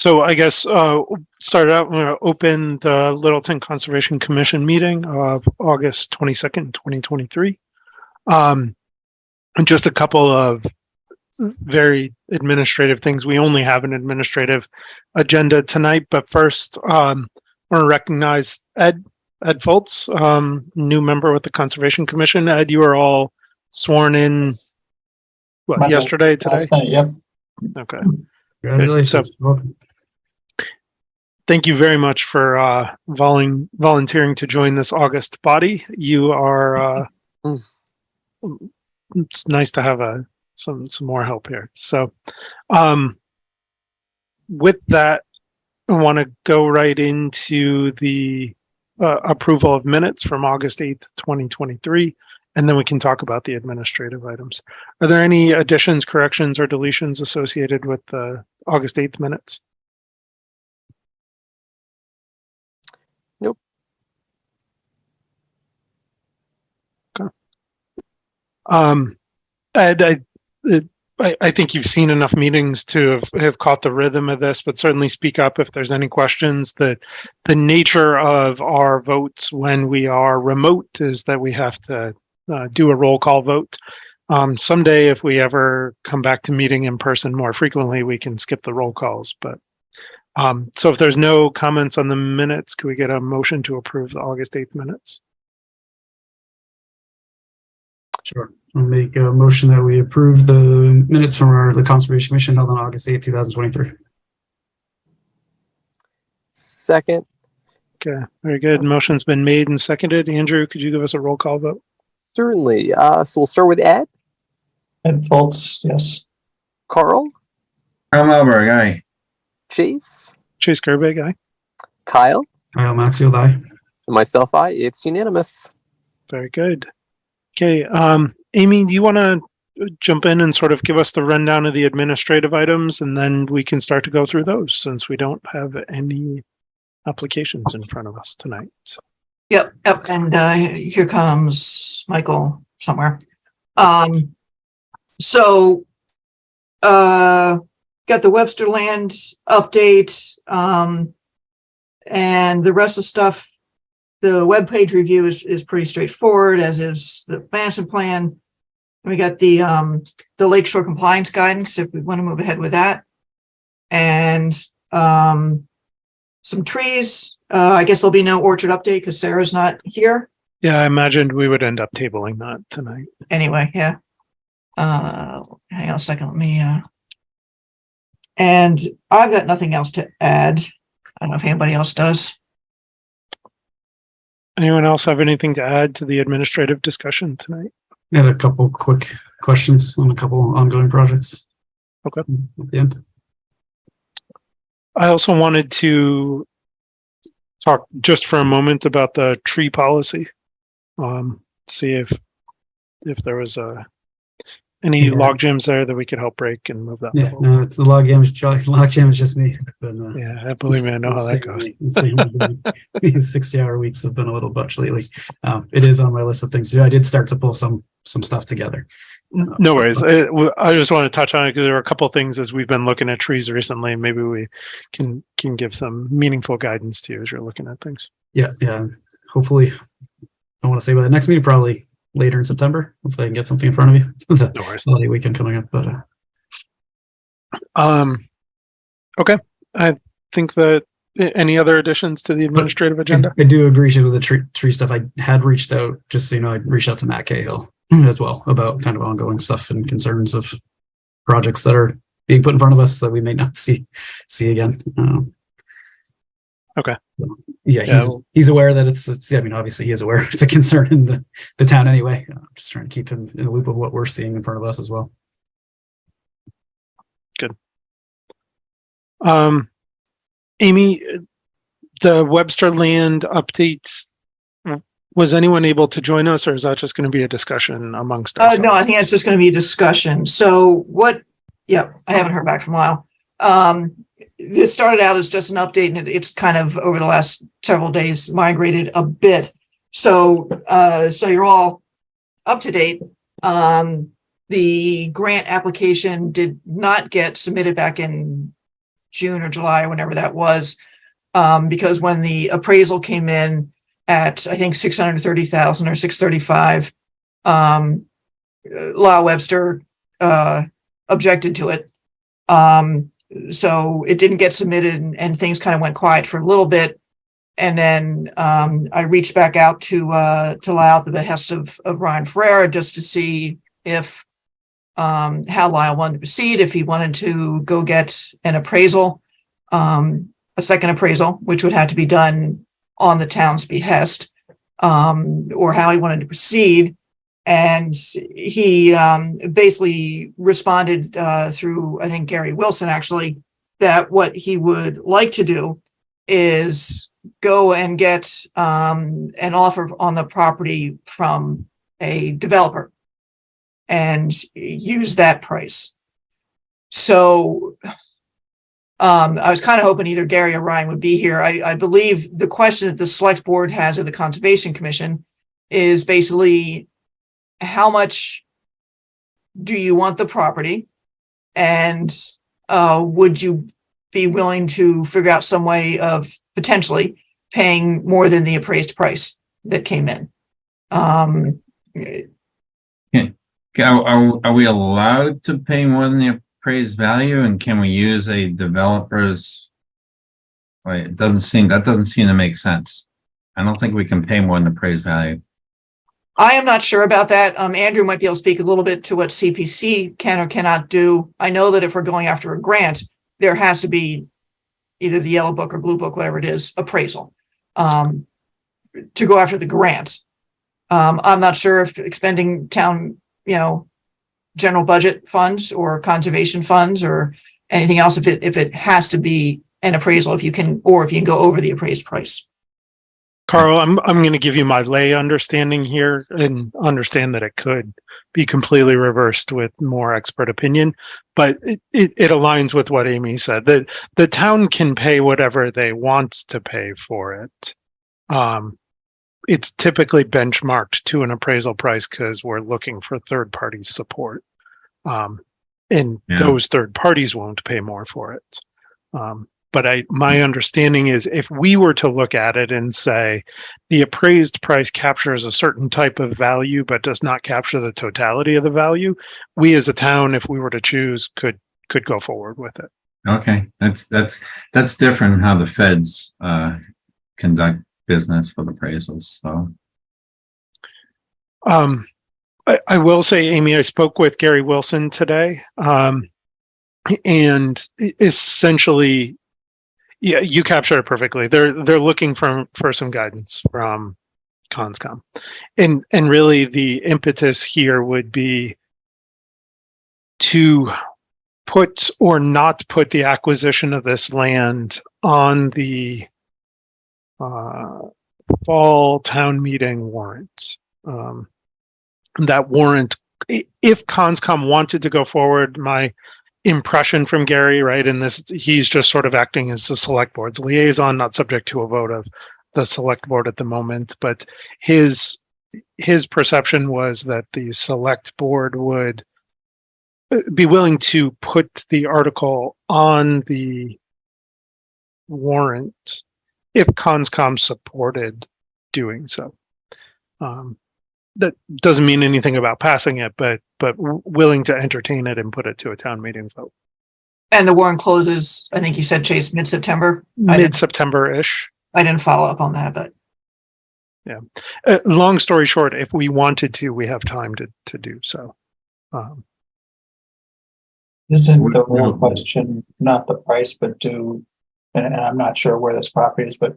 So I guess start out, we're going to open the Littleton Conservation Commission meeting of August 22nd, 2023. And just a couple of very administrative things. We only have an administrative agenda tonight, but first I want to recognize Ed Foltz, new member with the Conservation Commission. Ed, you are all sworn in yesterday, today? Last night, yep. Okay. Congratulations. So, thank you very much for volunteering to join this August body. You are, it's nice to have some more help here. So with that, I want to go right into the approval of minutes from August 8th, 2023, and then we can talk about the administrative items. Are there any additions, corrections, or deletions associated with the August 8th minutes? Nope. Okay. Ed, I think you've seen enough meetings to have caught the rhythm of this, but certainly speak up if there's any questions. The nature of our votes when we are remote is that we have to do a roll call vote. Someday, if we ever come back to meeting in person more frequently, we can skip the roll calls. But so if there's no comments on the minutes, can we get a motion to approve the August 8th minutes? Sure. I'll make a motion that we approve the minutes from the Conservation Commission held on August 8th, 2023. Second. Okay, very good. Motion's been made and seconded. Andrew, could you give us a roll call vote? Certainly. So we'll start with Ed. Ed Foltz, yes. Carl. Carl Melberg, aye. Chase. Chase Gerbig, aye. Kyle. Kyle Maxfield, aye. And myself, aye. It's unanimous. Very good. Okay, Amy, do you want to jump in and sort of give us the rundown of the administrative items, and then we can start to go through those since we don't have any applications in front of us tonight. Yep. And here comes Michael somewhere. So got the Webster Land update, and the rest of the stuff. The webpage review is pretty straightforward, as is the management plan. We got the Lakeshore compliance guidance if we want to move ahead with that, and some trees. I guess there'll be no orchard update because Sarah's not here. Yeah, I imagined we would end up tabling that tonight. Anyway, yeah. Hang on a second. Let me. And I've got nothing else to add. I don't know if anybody else does. Anyone else have anything to add to the administrative discussion tonight? I had a couple quick questions on a couple ongoing projects. Okay. At the end. I also wanted to talk just for a moment about the tree policy. See if there was any log jams there that we could help break and move that. Yeah, no, it's the log jam is just me. But, yeah, believe me, I know how that goes. 60-hour weeks have been a little much lately. It is on my list of things to do. I did start to pull some stuff together. No worries. I just want to touch on it because there are a couple of things as we've been looking at trees recently. Maybe we can give some meaningful guidance to you as you're looking at things. Yeah. Hopefully, I want to say by the next meeting, probably later in September. Hopefully I can get something in front of you. The no worries. holiday weekend coming up, but okay. I think that any other additions to the administrative agenda? I do agree with the tree stuff. I had reached out, just so you know, I reached out to Matt Cahill as well about kind of ongoing stuff and concerns of projects that are being put in front of us that we may not see again. Okay. So, he's aware that it's. I mean, obviously he is aware it's a concern in the town anyway. I'm just trying to keep him in the loop of what we're seeing in front of us as well. Good. Amy, the Webster Land updates. Was anyone able to join us, or is that just going to be a discussion amongst ourselves? No, I think it's just going to be a discussion. So what? Yeah, I haven't heard back from a while. This started out as just an update, and it's kind of over the last several days migrated a bit. So you're all up to date. The grant application did not get submitted back in June or July, whenever that was. Because when the appraisal came in at, I think, 630,000 or 635, Law Webster, objected to it. So it didn't get submitted and things kind of went quiet for a little bit. And then, I reached back out to Lyle at the behest of Ryan Ferreira, just to see if, how Lyle wanted to proceed, if he wanted to go get an appraisal, a second appraisal, which would have to be done on the town's behest, or how he wanted to proceed. And he basically responded through, I think, Gary Wilson, actually, that what he would like to do is go and get an offer on the property from a developer and use that price. So I was kind of hoping either Gary or Ryan would be here. I believe the question that the select board has of the Conservation Commission is basically, how much do you want the property? And would you be willing to figure out some way of potentially paying more than the appraised price that came in? Are we allowed to pay more than the appraised value, and can we use a developer's? Like, that doesn't seem to make sense. I don't think we can pay more than the appraised value. I am not sure about that. Andrew might be able to speak a little bit to what CPC can or cannot do. I know that if we're going after a grant, there has to be either the yellow book or blue book, whatever it is, appraisal, to go after the grant. I'm not sure if expending town, general budget funds or conservation funds or anything else, if it has to be an appraisal, if you can go over the appraised price. Carl, I'm going to give you my lay understanding here and understand that it could be completely reversed with more expert opinion, but it aligns with what Amy said, that the town can pay whatever they want to pay for it. It's typically benchmarked to an appraisal price because we're looking for third-party support. Those third parties won't pay more for it. But my understanding is, if we were to look at it and say the appraised price captures a certain type of value but does not capture the totality of the value, we as a town, if we were to choose, could go forward with it. Okay, that's different than how the feds conduct business for the appraisals. So I will say, Amy, I spoke with Gary Wilson today, and essentially, yeah, you captured it perfectly. They're looking for some guidance from Concom, and really the impetus here would be to put or not put the acquisition of this land on the fall town meeting warrant. That warrant, if Concom wanted to go forward, my impression from Gary, right, and this, he's just sort of acting as the select board's liaison, not subject to a vote of the select board at the moment, but his perception was that the select board would be willing to put the article on the warrant if Concom supported doing so. That doesn't mean anything about passing it, but willing to entertain it and put it to a town meeting vote. And the warrant closes, I think you said, Chase, mid-September? Mid-September-ish. I didn't follow up on that, but. Yeah. Long story short, if we wanted to, we have time to do so. Isn't the real question not the price, but and I'm not sure where this property is, but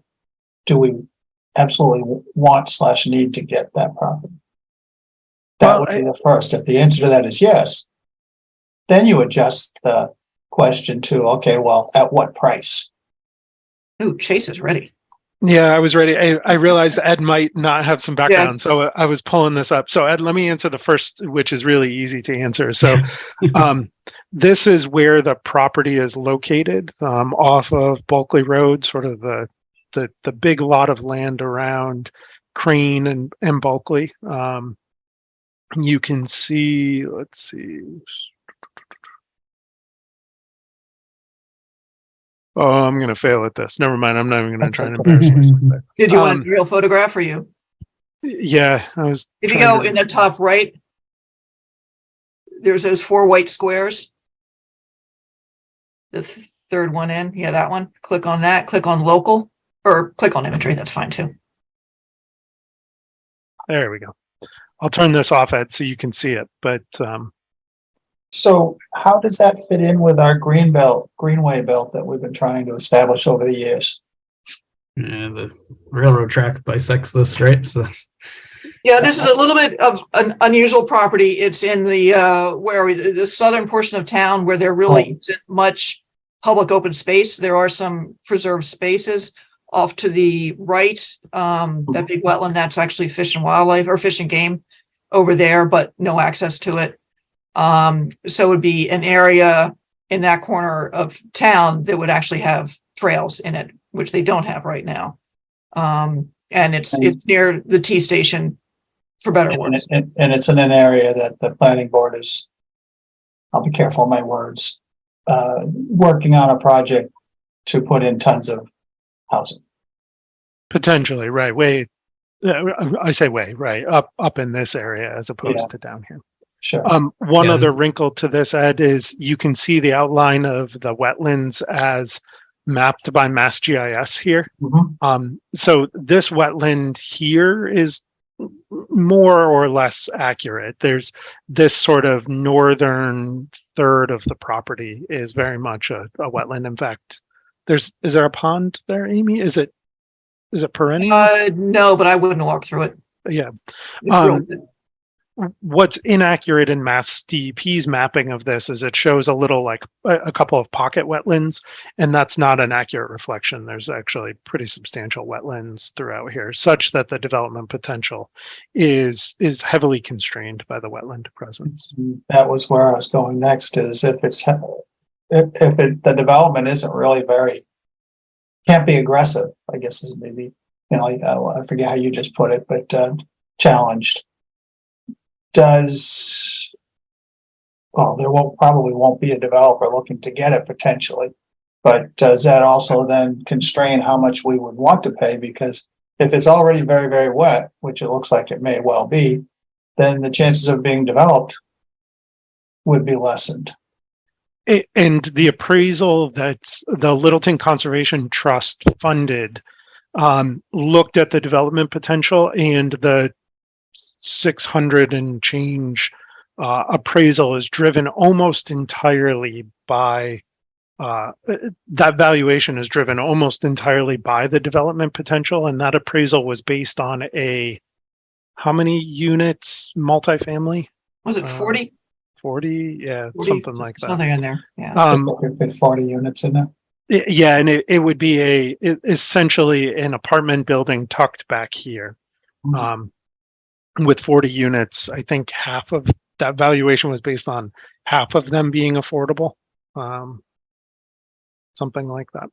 do we absolutely want/need to get that property? That would be the first. If the answer to that is yes, then you adjust the question to, okay, well, at what price? Ooh, Chase is ready. Yeah, I was ready. I realized Ed might not have some background, so I was pulling this up. So Ed, let me answer the first, which is really easy to answer. So this is where the property is located, off of Bulkley Road, sort of the big lot of land around Crane and Bulkley. You can see, let's see. Oh, I'm gonna fail at this. Never mind. I'm not even gonna That's try and okay. embarrass myself there. Did you want Um, a real photograph or you? Yeah, I was. If you trying go to- in the top right, there's those 4 white squares. The third one in, yeah, that one. Click on that, click on local, or click on imagery, that's fine too. There we go. I'll turn this off, Ed, so you can see it. But So how does that fit in with our greenway belt that we've been trying to establish over the years? Yeah, the railroad track bisects this, right? So that's, Yeah, this is a little bit of an unusual property. It's in the, where are we, the southern portion of town where there really isn't much public open space. There are some preserved spaces off to the right. That big wetland, that's actually Fish and Wildlife or Fish and Game over there, but no access to it. So it would be an area in that corner of town that would actually have trails in it, which they don't have right now. And it's near the T station, for better or worse. And it's in an area that the planning board is, I'll be careful of my words, working on a project to put in tons of housing. potentially, right? Way, I say way, right? Up in this area as opposed Yeah. to down here. Sure. One Yeah. other wrinkle to this, Ed, is you can see the outline of the wetlands as mapped by Mass GIS here. Mhm. So this wetland here is more or less accurate. There's this sort of northern third of the property is very much a wetland. In fact, is there a pond there, Amy? Is it perennial? No, but I wouldn't walk through it. Yeah. It's real- What's inaccurate in Mass DEP's mapping of this is it shows a little like a couple of pocket wetlands, and that's not an accurate reflection. There's actually pretty substantial wetlands throughout here, such that the development potential is heavily constrained by the wetland presence. That was where I was going next, is if the development isn't really can't be aggressive, I guess is maybe, like, I forget how you just put it, but challenged. There probably won't be a developer looking to get it potentially, but does that also then constrain how much we would want to pay? Because if it's already very, very wet, which it looks like it may well be, then the chances of being developed would be lessened. And the appraisal that the Littleton Conservation Trust funded looked at the development potential, and the 600 and change appraisal is driven almost entirely by that valuation is driven almost entirely by the development potential, and that appraisal was based on how many units multifamily? Was it 40? 40? Yeah, 40? something like that. Something in there, yeah. If fit 40 units in there. Yeah, and it would be essentially an apartment building tucked back here. With 40 units. I think half of that valuation was based on half of them being affordable. Something like that.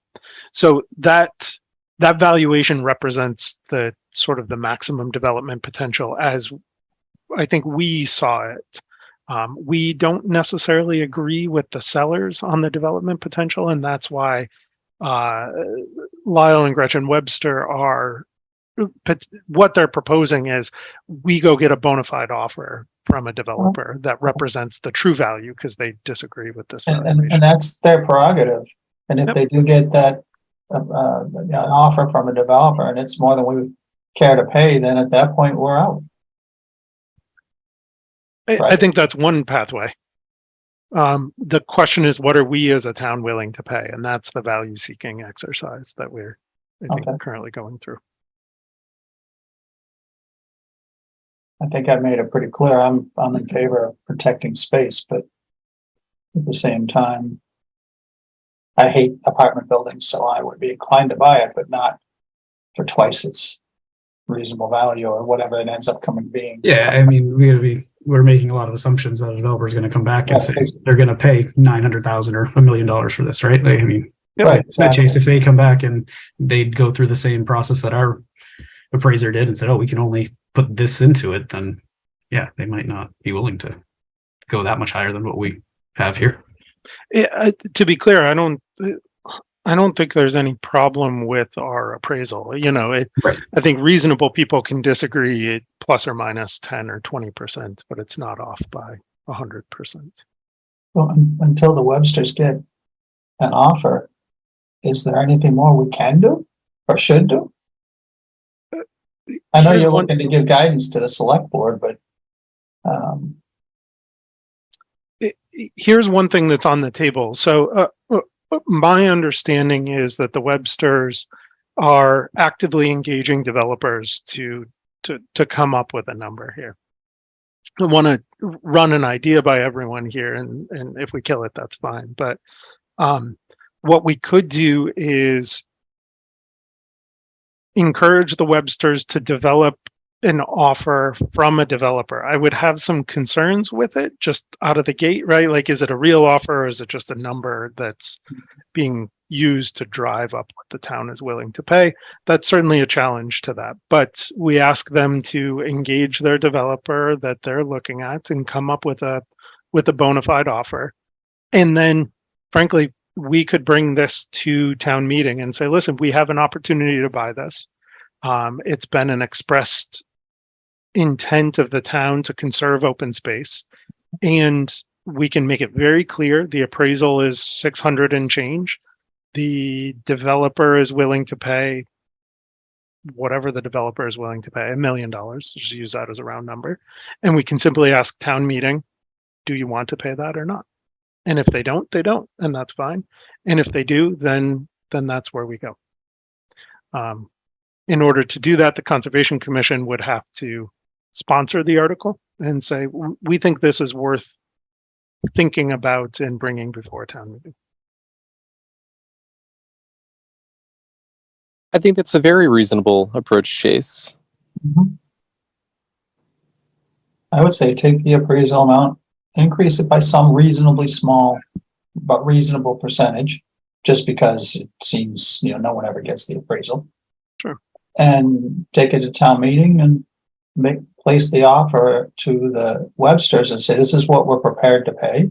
So that valuation represents the sort of the maximum development potential as I think we saw it. We don't necessarily agree with the sellers on the development potential, and that's why Lyle and Gretchen Webster are, what they're proposing is we go get a bona fide offer from a developer that represents the true value, because they disagree with this valuation. And that's their prerogative. And if Yep. they do get that an offer from a developer and it's more than we would care to pay, then at that point we're out. I think that's one pathway. The question is, what are we as a town willing to pay? And that's the value seeking exercise that we're I think, Okay. currently going through. I think I made it pretty clear. I'm in favor of protecting space, but at the same time, I hate apartment buildings, so I would be inclined to buy it, but not for twice its reasonable value or whatever it ends up being. Yeah, I mean, we're making a lot of assumptions that a developer is going to come back and Yeah, say because- they're going to pay $900,000 or $1 million for this, right? Like, I mean, Right, in that exactly. case, if they come back and they'd go through the same process that our appraiser did and said, "Oh, we can only put this into it," then yeah, they might not be willing to go that much higher than what we have here. To be clear, I don't think there's any problem with our appraisal. You know, Right. I think reasonable people can disagree at plus or minus 10 or 20%, but it's not off by 100%. Well, until the Websters get an offer, is there anything more we can do or should do? I know Here's you're one- looking to give guidance to the select board, but Here's one thing that's on the table. So my understanding is that the Websters are actively engaging developers to come up with a number here. I want to run an idea by everyone here, and if we kill it, that's fine. But what we could do is encourage the Websters to develop an offer from a developer. I would have some concerns with it just out of the gate, right? Like, is it a real offer or is it just a number that's being used to drive up what the town is willing to pay? That's certainly a challenge to that. But we ask them to engage their developer that they're looking at and come up with a bona fide offer. And then, frankly, we could bring this to town meeting and say, listen, we have an opportunity to buy this. It's been an expressed intent of the town to conserve open space. And we can make it very clear the appraisal is 600 and change. The developer is willing to pay whatever the developer is willing to pay, $1 million. Just use that as a round number. And we can simply ask town meeting, do you want to pay that or not? And if they don't, they don't, and that's fine. And if they do, then that's where we go. In order to do that, the Conservation Commission would have to sponsor the article and say, we think this is worth thinking about and bringing before town meeting. I think that's a very reasonable approach, Chase. I would say take the appraisal amount, increase it by some reasonably small but reasonable percentage, just because it seems, no one ever gets the appraisal. Sure. And take it to town meeting and place the offer to the Websters and say, this is what we're prepared to pay.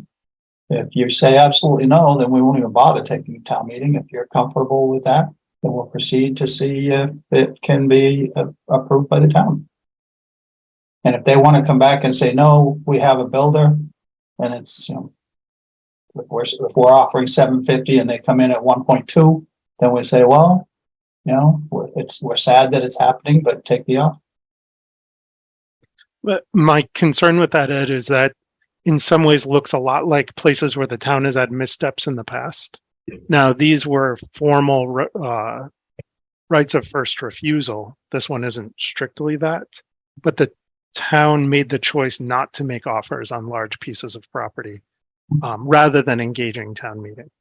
If you say absolutely no, then we won't even bother taking a town meeting. If you're comfortable with that, then we'll proceed to see if it can be approved by the town. And if they want to come back and say, no, we have a builder, and it's, if we're offering 750 and they come in at 1.2, then we say, well, we're sad that it's happening, but take the offer. But my concern with that, Ed, is that in some ways looks a lot like places where the town has had missteps in the past. Now, these were formal rights of first refusal. This one isn't strictly that, but the town made the choice not to make offers on large pieces of property rather than engaging town meeting.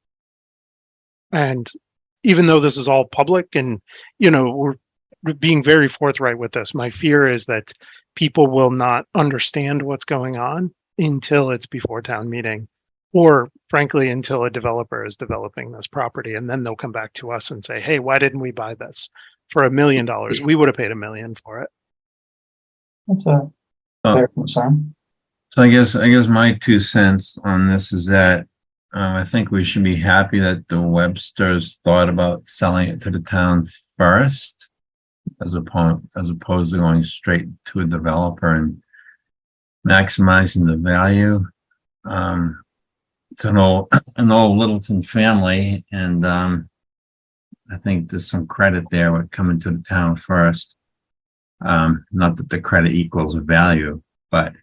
And even though this is all public and, we're being very forthright with this, my fear is that people will not understand what's going on until it's before town meeting, or frankly, until a developer is developing this property. And then they'll come back to us and say, hey, why didn't we buy this for $1 million? We would have paid $1 million for it. That's a fair concern. So I guess my 2 cents on this is that I think we should be happy that the Websters thought about selling it to the town first, as opposed to going straight to a developer and maximizing the value. It's an old Littleton family, and I think there's some credit there with coming to the town first. Not that the credit equals value, but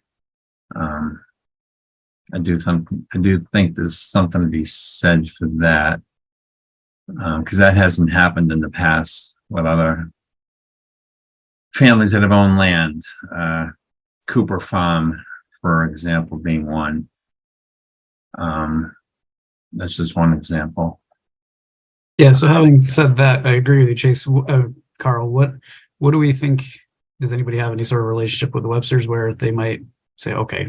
I do think there's something to be said for that, because that hasn't happened in the past with other families that have owned land. Cooper Farm, for example, being one. That's just one example. Yeah. So having said that, I agree with you, Chase. Carl, what do we think? Does anybody have any sort of relationship with the Websters where they might say, okay,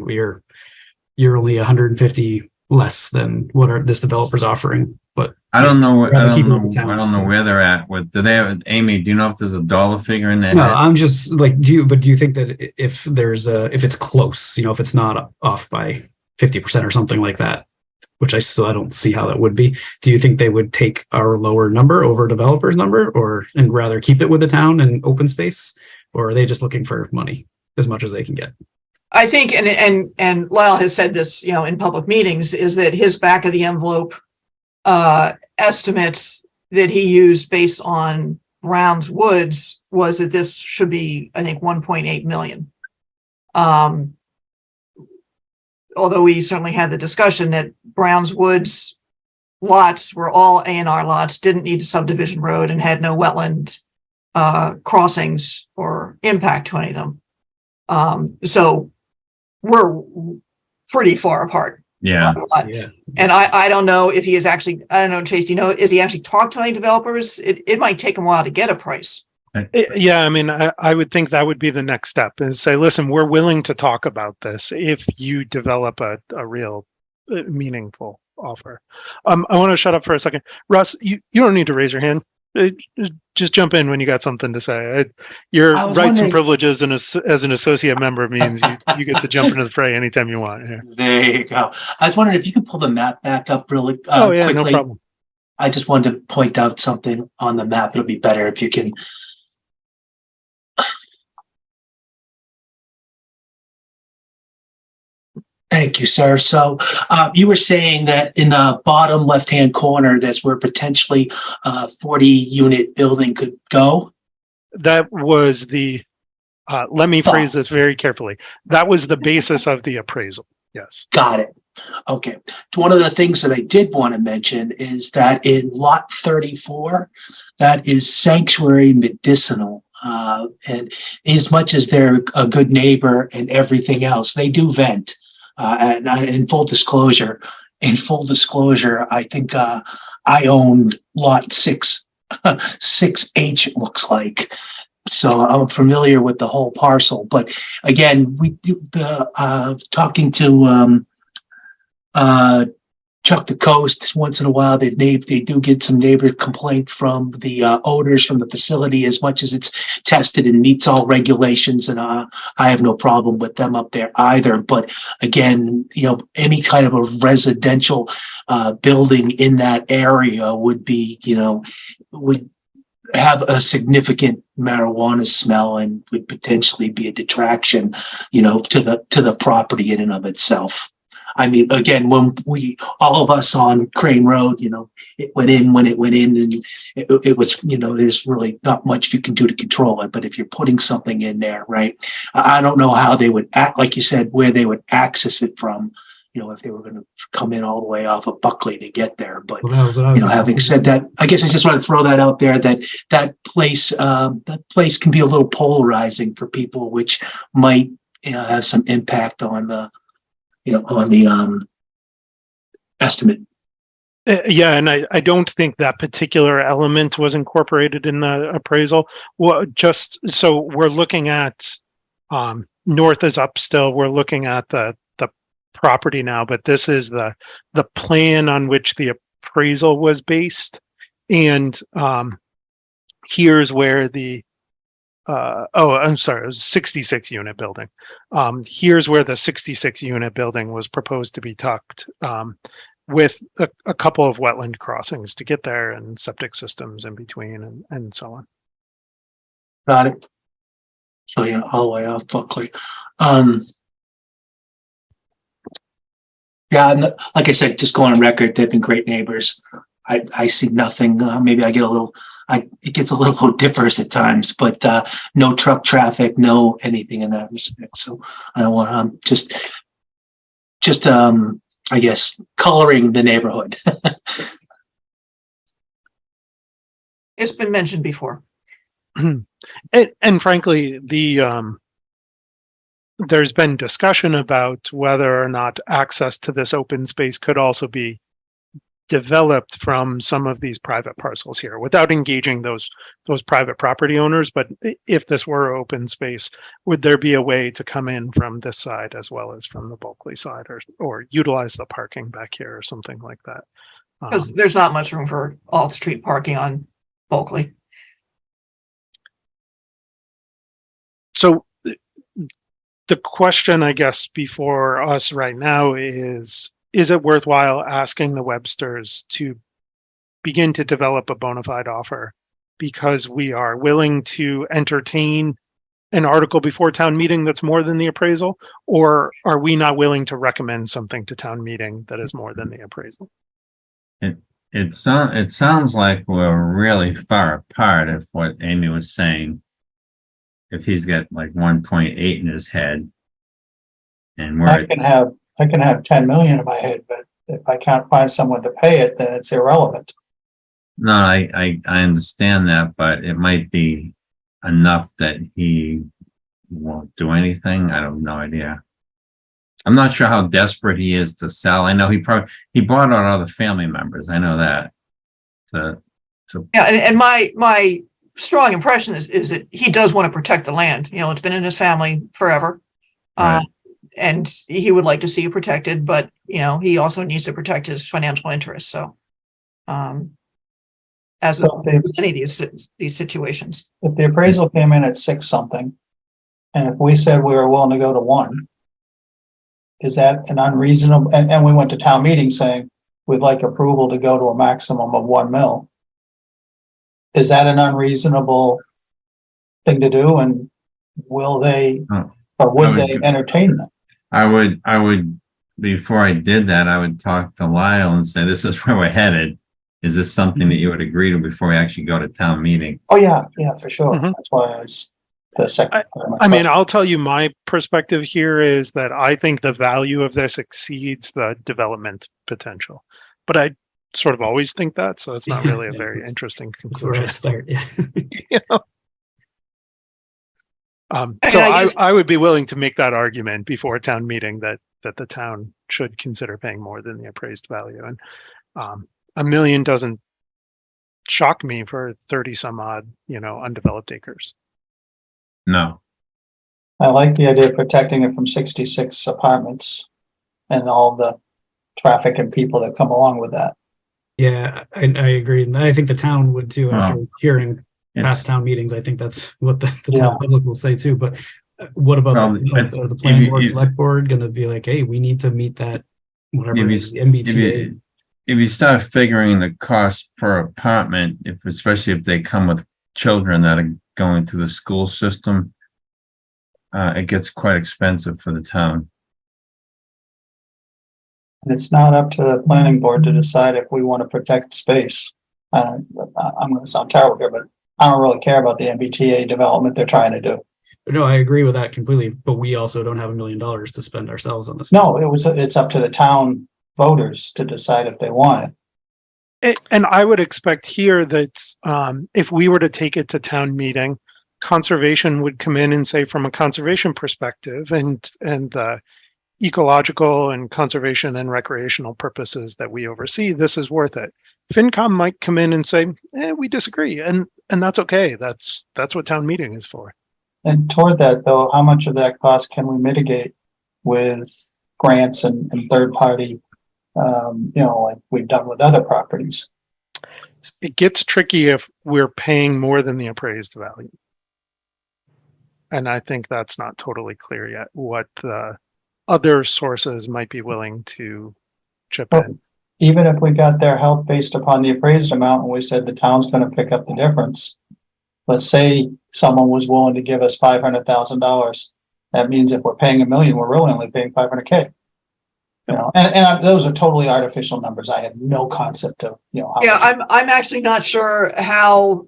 you're only 150 less than what this developer's offering, but I don't know. I rather keep don't it with the know. I town, don't know so. where they're at. What do they have? Amy, do you know if there's a dollar figure in that? No, I'm just like, do you think that if it's close, if it's not off by 50% or something like that, which I don't see how that would be. Do you think they would take our lower number over developer's number, and rather keep it with the town and open space? Or are they just looking for money as much as they can get? I think, and Lyle has said this, in public meetings, is that his back of the envelope estimates that he used based on Brown's Woods was that this should be, I think, 1.8 million. Although we certainly had the discussion that Brown's Woods lots were all A&R lots, didn't need a subdivision road, and had no wetland crossings or impact to any of them. So we're pretty far apart. Yeah. Yeah. And I don't know if he is actually, I don't know, Chase, is he actually talked to any developers? It might take him a while to get a price. Yeah, I mean, I would think that would be the next step, is say, listen, we're willing to talk about this if you develop a real meaningful offer. I want to shut up for a second. Russ, you don't need to raise your hand. Just jump in when you got something to say. Your I was rights wondering- and privileges as an associate member means you get to jump into the fray anytime you want. Yeah. There you go. I was wondering if you could pull the map back up really Oh yeah, quickly. no problem. I just wanted to point out something on the map. It'll be better if you can. Thank you, sir. So you were saying that in the bottom left-hand corner, that's where potentially a 40-unit building could go. That was the, let me phrase this very carefully. That was the basis of the appraisal. Yes. Got it. Okay. One of the things that I did want to mention is that in lot 34, that is sanctuary medicinal. And as much as they're a good neighbor and everything else, they do vent. And in full disclosure, I think I owned lot 6H, it looks like. So I'm familiar with the whole parcel. But again, we do talking to Chuck the Coast once in a while. They do get some neighbor complaint from the odors from the facility, as much as it's tested and meets all regulations. And I have no problem with them up there either. But again, any kind of a residential building in that area would be, would have a significant marijuana smell and would potentially be a detraction, to the property in and of itself. I mean, again, when all of us on Crane Road, it went in when it went in, and it was, there's really not much you can do to control it. But if you're putting something in there, right, I don't know how they would act, like you said, where they would access it from, if they were going to come in all the way off of Buckley to get there. But, Well, that was what I was having said that, I guess I just want to throw that out there, that place can be a little polarizing for people, which might have some impact on the estimate. Yeah, and I don't think that particular element was incorporated in the appraisal. Well, just so we're looking at north is up still. We're looking at the property now, but this is the plan on which the appraisal was based. And here's where the I'm sorry, it was a 66 unit building. Here's where the 66 unit building was proposed to be tucked, with a couple of wetland crossings to get there and septic systems in between and so on. Got it. So yeah, all the way off Buckley. Yeah, and like I said, just going on record, they've been great neighbors. I see nothing. Maybe I get it gets a little different at times, but no truck traffic, no anything in that respect. So I don't want just I guess coloring the neighborhood. It's been mentioned before. And frankly, there's been discussion about whether or not access to this open space could also be developed from some of these private parcels here without engaging those private property owners. But if this were open space, would there be a way to come in from this side as well as from the Bulkley side, or utilize the parking back here or something like that? Because there's not much room for off-street parking on Bulkley. So the question, I guess, before us right now is is it worthwhile asking the Websters to begin to develop a bona fide offer because we are willing to entertain an article before town meeting that's more than the appraisal, or are we not willing to recommend something to town meeting that is more than the appraisal? It sounds like we're really far apart of what Amy was saying. If he's got like 1.8 in his head, and where I can have 10 million in my head, but if I can't find someone to pay it, then it's irrelevant. no, I understand that, but it might be enough that he won't do anything. I have no idea. I'm not sure how desperate he is to sell. I know he bought out other family members. I know that. Yeah, and my strong impression is that he does want to protect the land. You know, it's been in his family forever. Right. And he would like to see it protected, but you know, he also needs to protect his financial interests. So, as So with any of these situations. if the appraisal came in at 6 something, and if we said we were willing to go to 1, is that an unreasonable, and we went to town meeting saying we'd like approval to go to a maximum of 1 mil. Is that an unreasonable thing to do? And will they, or would they entertain that? I would, before I did that, I would talk to Lyle and say, this is where we're headed. Is this something that you would agree to before we actually go to town meeting? Oh, yeah, for sure. Mhm. That's why I was the second. I mean, I'll tell you my perspective here is that I think the value of this exceeds the development potential. But I sort of always think that, so it's not really a very interesting That's where I conclusion. start. Yeah. You know? And So I guess- I would be willing to make that argument before town meeting that the town should consider paying more than the appraised value. And $1 million doesn't shock me for 30 some odd, undeveloped acres. No. I like the idea of protecting it from 66 apartments and all the traffic and people that come along with that. Yeah, I agree. And I think the town would too, after hearing past It's, town meetings. I think that's what the Yeah. town public will say too. But what about Well, the planning board, you- select board going to be like, hey, we need to meet that, whatever If it you- is, the MBTA. if you start figuring the cost per apartment, especially if they come with children that are going through the school system, it gets quite expensive for the town. And it's not up to the planning board to decide if we want to protect space. I'm going to sound terrible here, but I don't really care about the MBTA development they're trying to do. No, I agree with that completely. But we also don't have $1 million to spend ourselves on this. No, it's up to the town voters to decide if they want it. And I would expect here that if we were to take it to town meeting, conservation would come in and say, from a conservation perspective and the ecological and conservation and recreational purposes that we oversee, this is worth it. FinCom might come in and say, we disagree, and that's okay. That's what town meeting is for. And toward that, though, how much of that cost can we mitigate with grants and third party, like we've done with other properties? It gets tricky if we're paying more than the appraised value. And I think that's not totally clear yet, what the other sources might be willing to chip in. Even if we got their help based upon the appraised amount and we said the town's going to pick up the difference, let's say someone was willing to give us $500,000. That means if we're paying $1 million, we're really only paying $500K. Those are totally artificial numbers. I have no concept of, how Yeah, much- I'm actually not sure how,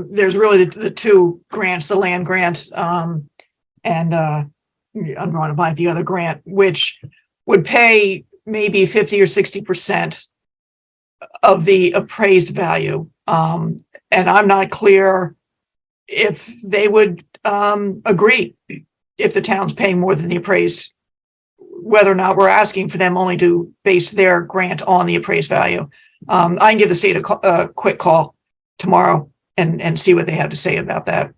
there's really the two grants, the land grant, and, I'm going to buy the other grant, which would pay maybe 50 or 60% of the appraised value. And I'm not clear if they would, agree if the town's paying more than the appraised, whether or not we're asking for them only to base their grant on the appraised value. I can give the state a quick call tomorrow and see what they have to say about that.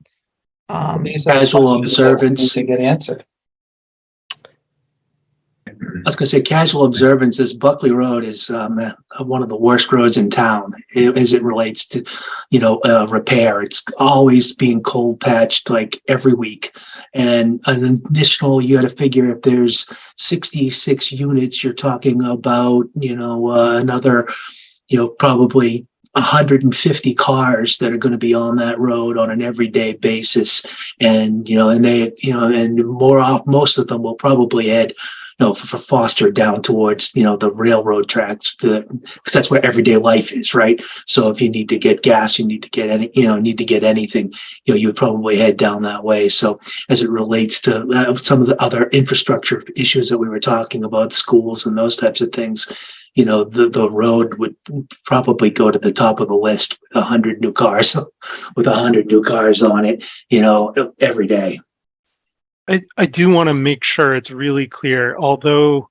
These are Casual questions that we observance. need to get answered. was gonna say, casual observance is Buckley Road is one of the worst roads in town as it relates to, repair. It's always being cold patched like every week. And an additional, you got to figure if there's 66 units, you're talking about, another, probably 150 cars that are going to be on that road on an everyday basis. And, and most of them will probably head, for Foster down towards, the railroad tracks, because that's where everyday life is, right? So if you need to get gas, you need to get anything, you would probably head down that way. So as it relates to some of the other infrastructure issues that we were talking about, schools and those types of things, the road would probably go to the top of the list with 100 new cars, with 100 new cars on it, every day. I do want to make sure it's really clear, although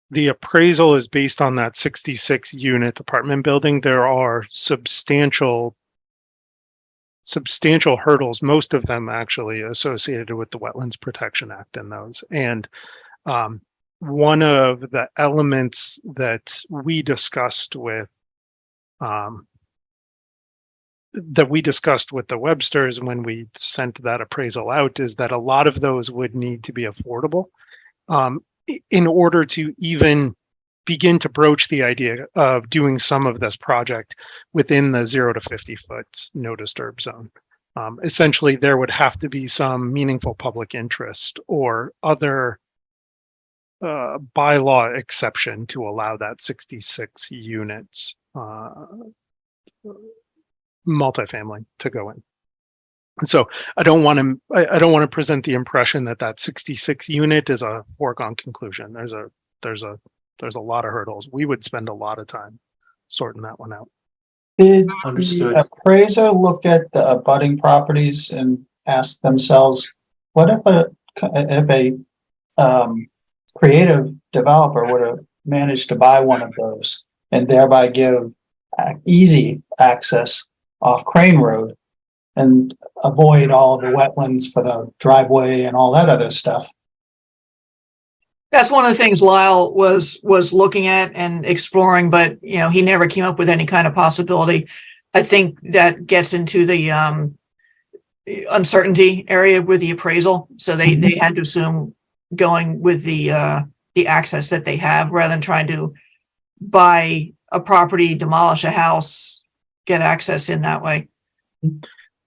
the appraisal is based on that 66 unit apartment building, there are substantial hurdles, most of them actually associated with the Wetlands Protection Act and those. And one of the elements that we discussed with the Websters when we sent that appraisal out is that a lot of those would need to be affordable in order to even begin to broach the idea of doing some of this project within the 0 to 50 foot no disturb zone. Essentially, there would have to be some meaningful public interest or other bylaw exception to allow that 66 units multifamily to go in. So I don't want to present the impression that that 66 unit is a foregone conclusion. There's a lot of hurdles. We would spend a lot of time sorting that one out. Did Understood. the appraiser look at the abutting properties and ask themselves, what if a creative developer would have managed to buy one of those and thereby give easy access off Crane Road and avoid all the wetlands for the driveway and all that other stuff? That's one of the things Lyle was looking at and exploring, but he never came up with any kind of possibility. I think that gets into the uncertainty area with the appraisal. So they had to assume going with the access that they have rather than trying to buy a property, demolish a house, get access in that way.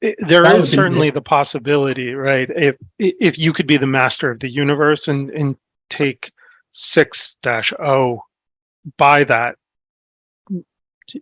There That is would be certainly good. the possibility, right? If you could be the master of the universe and take 6-0, buy that.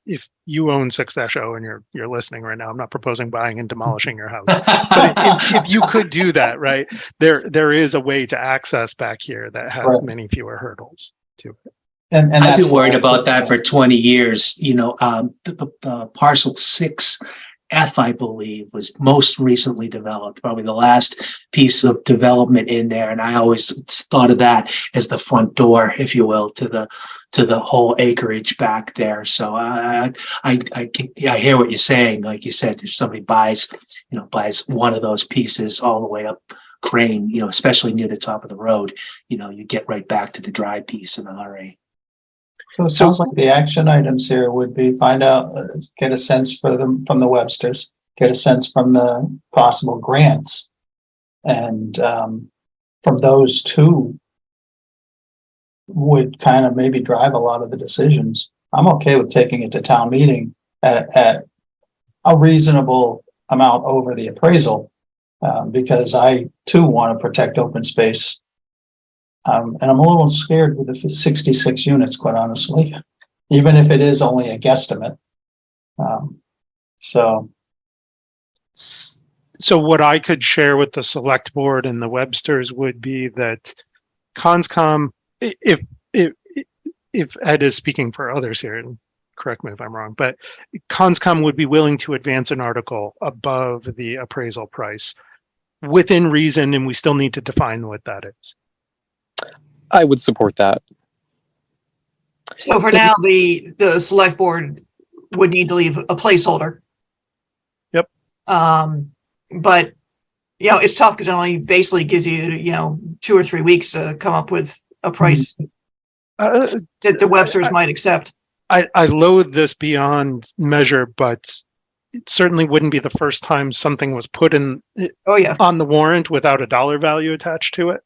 If you own 6-0 and you're listening right now, I'm not proposing buying and demolishing your house. But if you could do that, right, there is a way to access back here that has Right. many fewer hurdles to it. And I've that's been worried why about that for 20 years. The parcel 6F, I believe, was most recently developed, probably the last piece of development in there. And I always thought of that as the front door, if you will, to the whole acreage back there. So I hear what you're saying. Like you said, if somebody buys one of those pieces all the way up Crane, especially near the top of the road, you get right back to the dry piece in a hurry. So it sounds like the action items here would be find out, get a sense from the Websters, get a sense from the possible grants. And from those two would kind of maybe drive a lot of the decisions. I'm okay with taking it to town meeting at a reasonable amount over the appraisal, because I too want to protect open space. And I'm a little scared with the 66 units, quite honestly, even if it is only a guesstimate. So what I could share with the select board and the Websters would be that Concom, if Ed is speaking for others here, and correct me if I'm wrong, but Concom would be willing to advance an article above the appraisal price within reason, and we still need to define what that is. I would support that. So for now, the select board would need to leave a placeholder. Yep. But it's tough because it only basically gives you 2 or 3 weeks to come up with a price Uh, that the Websters might accept. I loathe this beyond measure, but it certainly wouldn't be the first time something was put in Oh, yeah. on the warrant without a dollar value attached to it.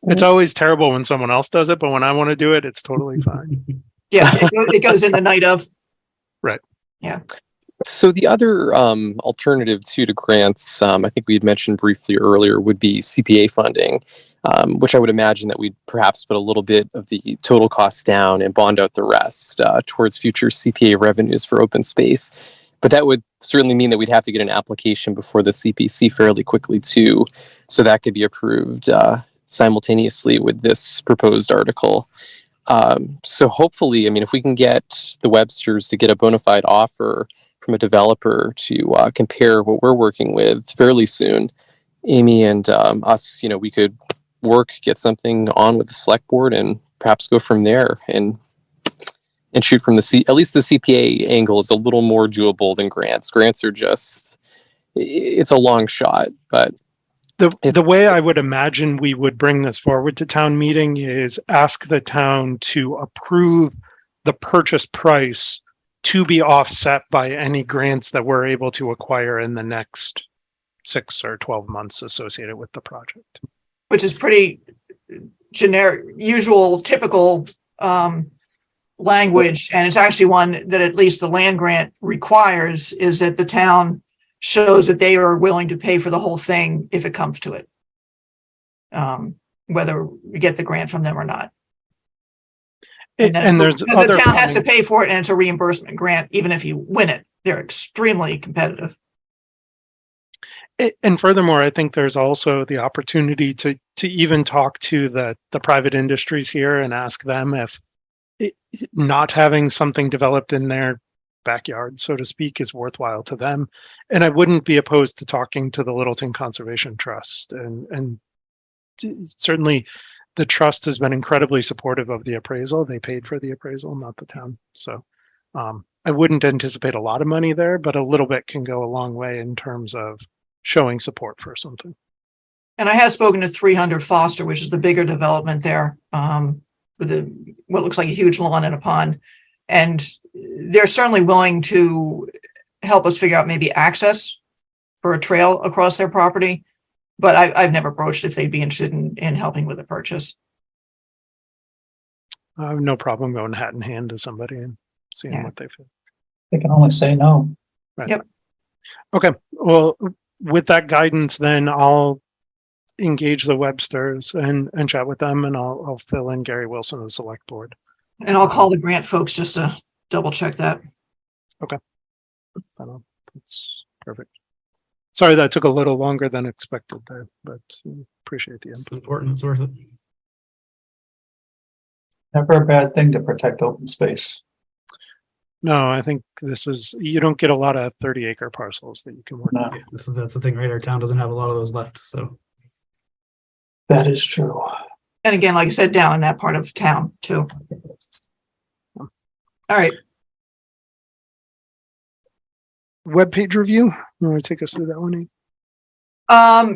It's always terrible when someone else does it, but when I want to do it, it's totally fine. Yeah, it goes in the night of. Right. Yeah. So the other alternative to grants, I think we had mentioned briefly earlier, would be CPA funding, which I would imagine that we'd perhaps put a little bit of the total costs down and bond out the rest towards future CPA revenues for open space. But that would certainly mean that we'd have to get an application before the CPC fairly quickly too, so that could be approved simultaneously with this proposed article. So hopefully, I mean, if we can get the Websters to get a bona fide offer from a developer to compare what we're working with fairly soon, Amy and us, we could get something on with the select board and perhaps go from there and shoot from at least the CPA angle is a little more doable than grants. Grants are just, it's a long shot, but the way I would imagine we would bring this forward to town meeting is ask the town to approve the purchase price to be offset by any grants that we're able to acquire in the next 6 or 12 months associated with the project. Which is pretty generic, usual, typical language. And it's actually one that at least the land grant requires, is that the town shows that they are willing to pay for the whole thing if it comes to it. Whether we get the grant from them or not. And there's because other the town has to funding. pay for it, and it's a reimbursement grant, even if you win it. They're extremely competitive. And furthermore, I think there's also the opportunity to even talk to the private industries here and ask them if not having something developed in their backyard, so to speak, is worthwhile to them. And I wouldn't be opposed to talking to the Littleton Conservation Trust. And certainly the trust has been incredibly supportive of the appraisal. They paid for the appraisal, not the town. So I wouldn't anticipate a lot of money there, but a little bit can go a long way in terms of showing support for something. And I have spoken to 300 Foster, which is the bigger development there, with what looks like a huge lawn and a pond. And they're certainly willing to help us figure out maybe access for a trail across their property. But I've never broached if they'd be interested in helping with the purchase. I have no problem going hat in hand to somebody and seeing what they feel. They can only say no. Right. Yep. Okay. Well, with that guidance, then I'll engage the Websters and chat with them, and I'll fill in Gary Wilson of the select board. And I'll call the grant folks just to double check that. That's perfect. Sorry that took a little longer than expected there, but appreciate the It's input. important. It's worth it. Never a bad thing to protect open space. No, I think you don't get a lot of 30-acre parcels that you can work No, with. That's the thing, right? Our town doesn't have a lot of those left. So that is true. And again, like I said, down in that part of town too. All right. Webpage review. You want to take us through that one?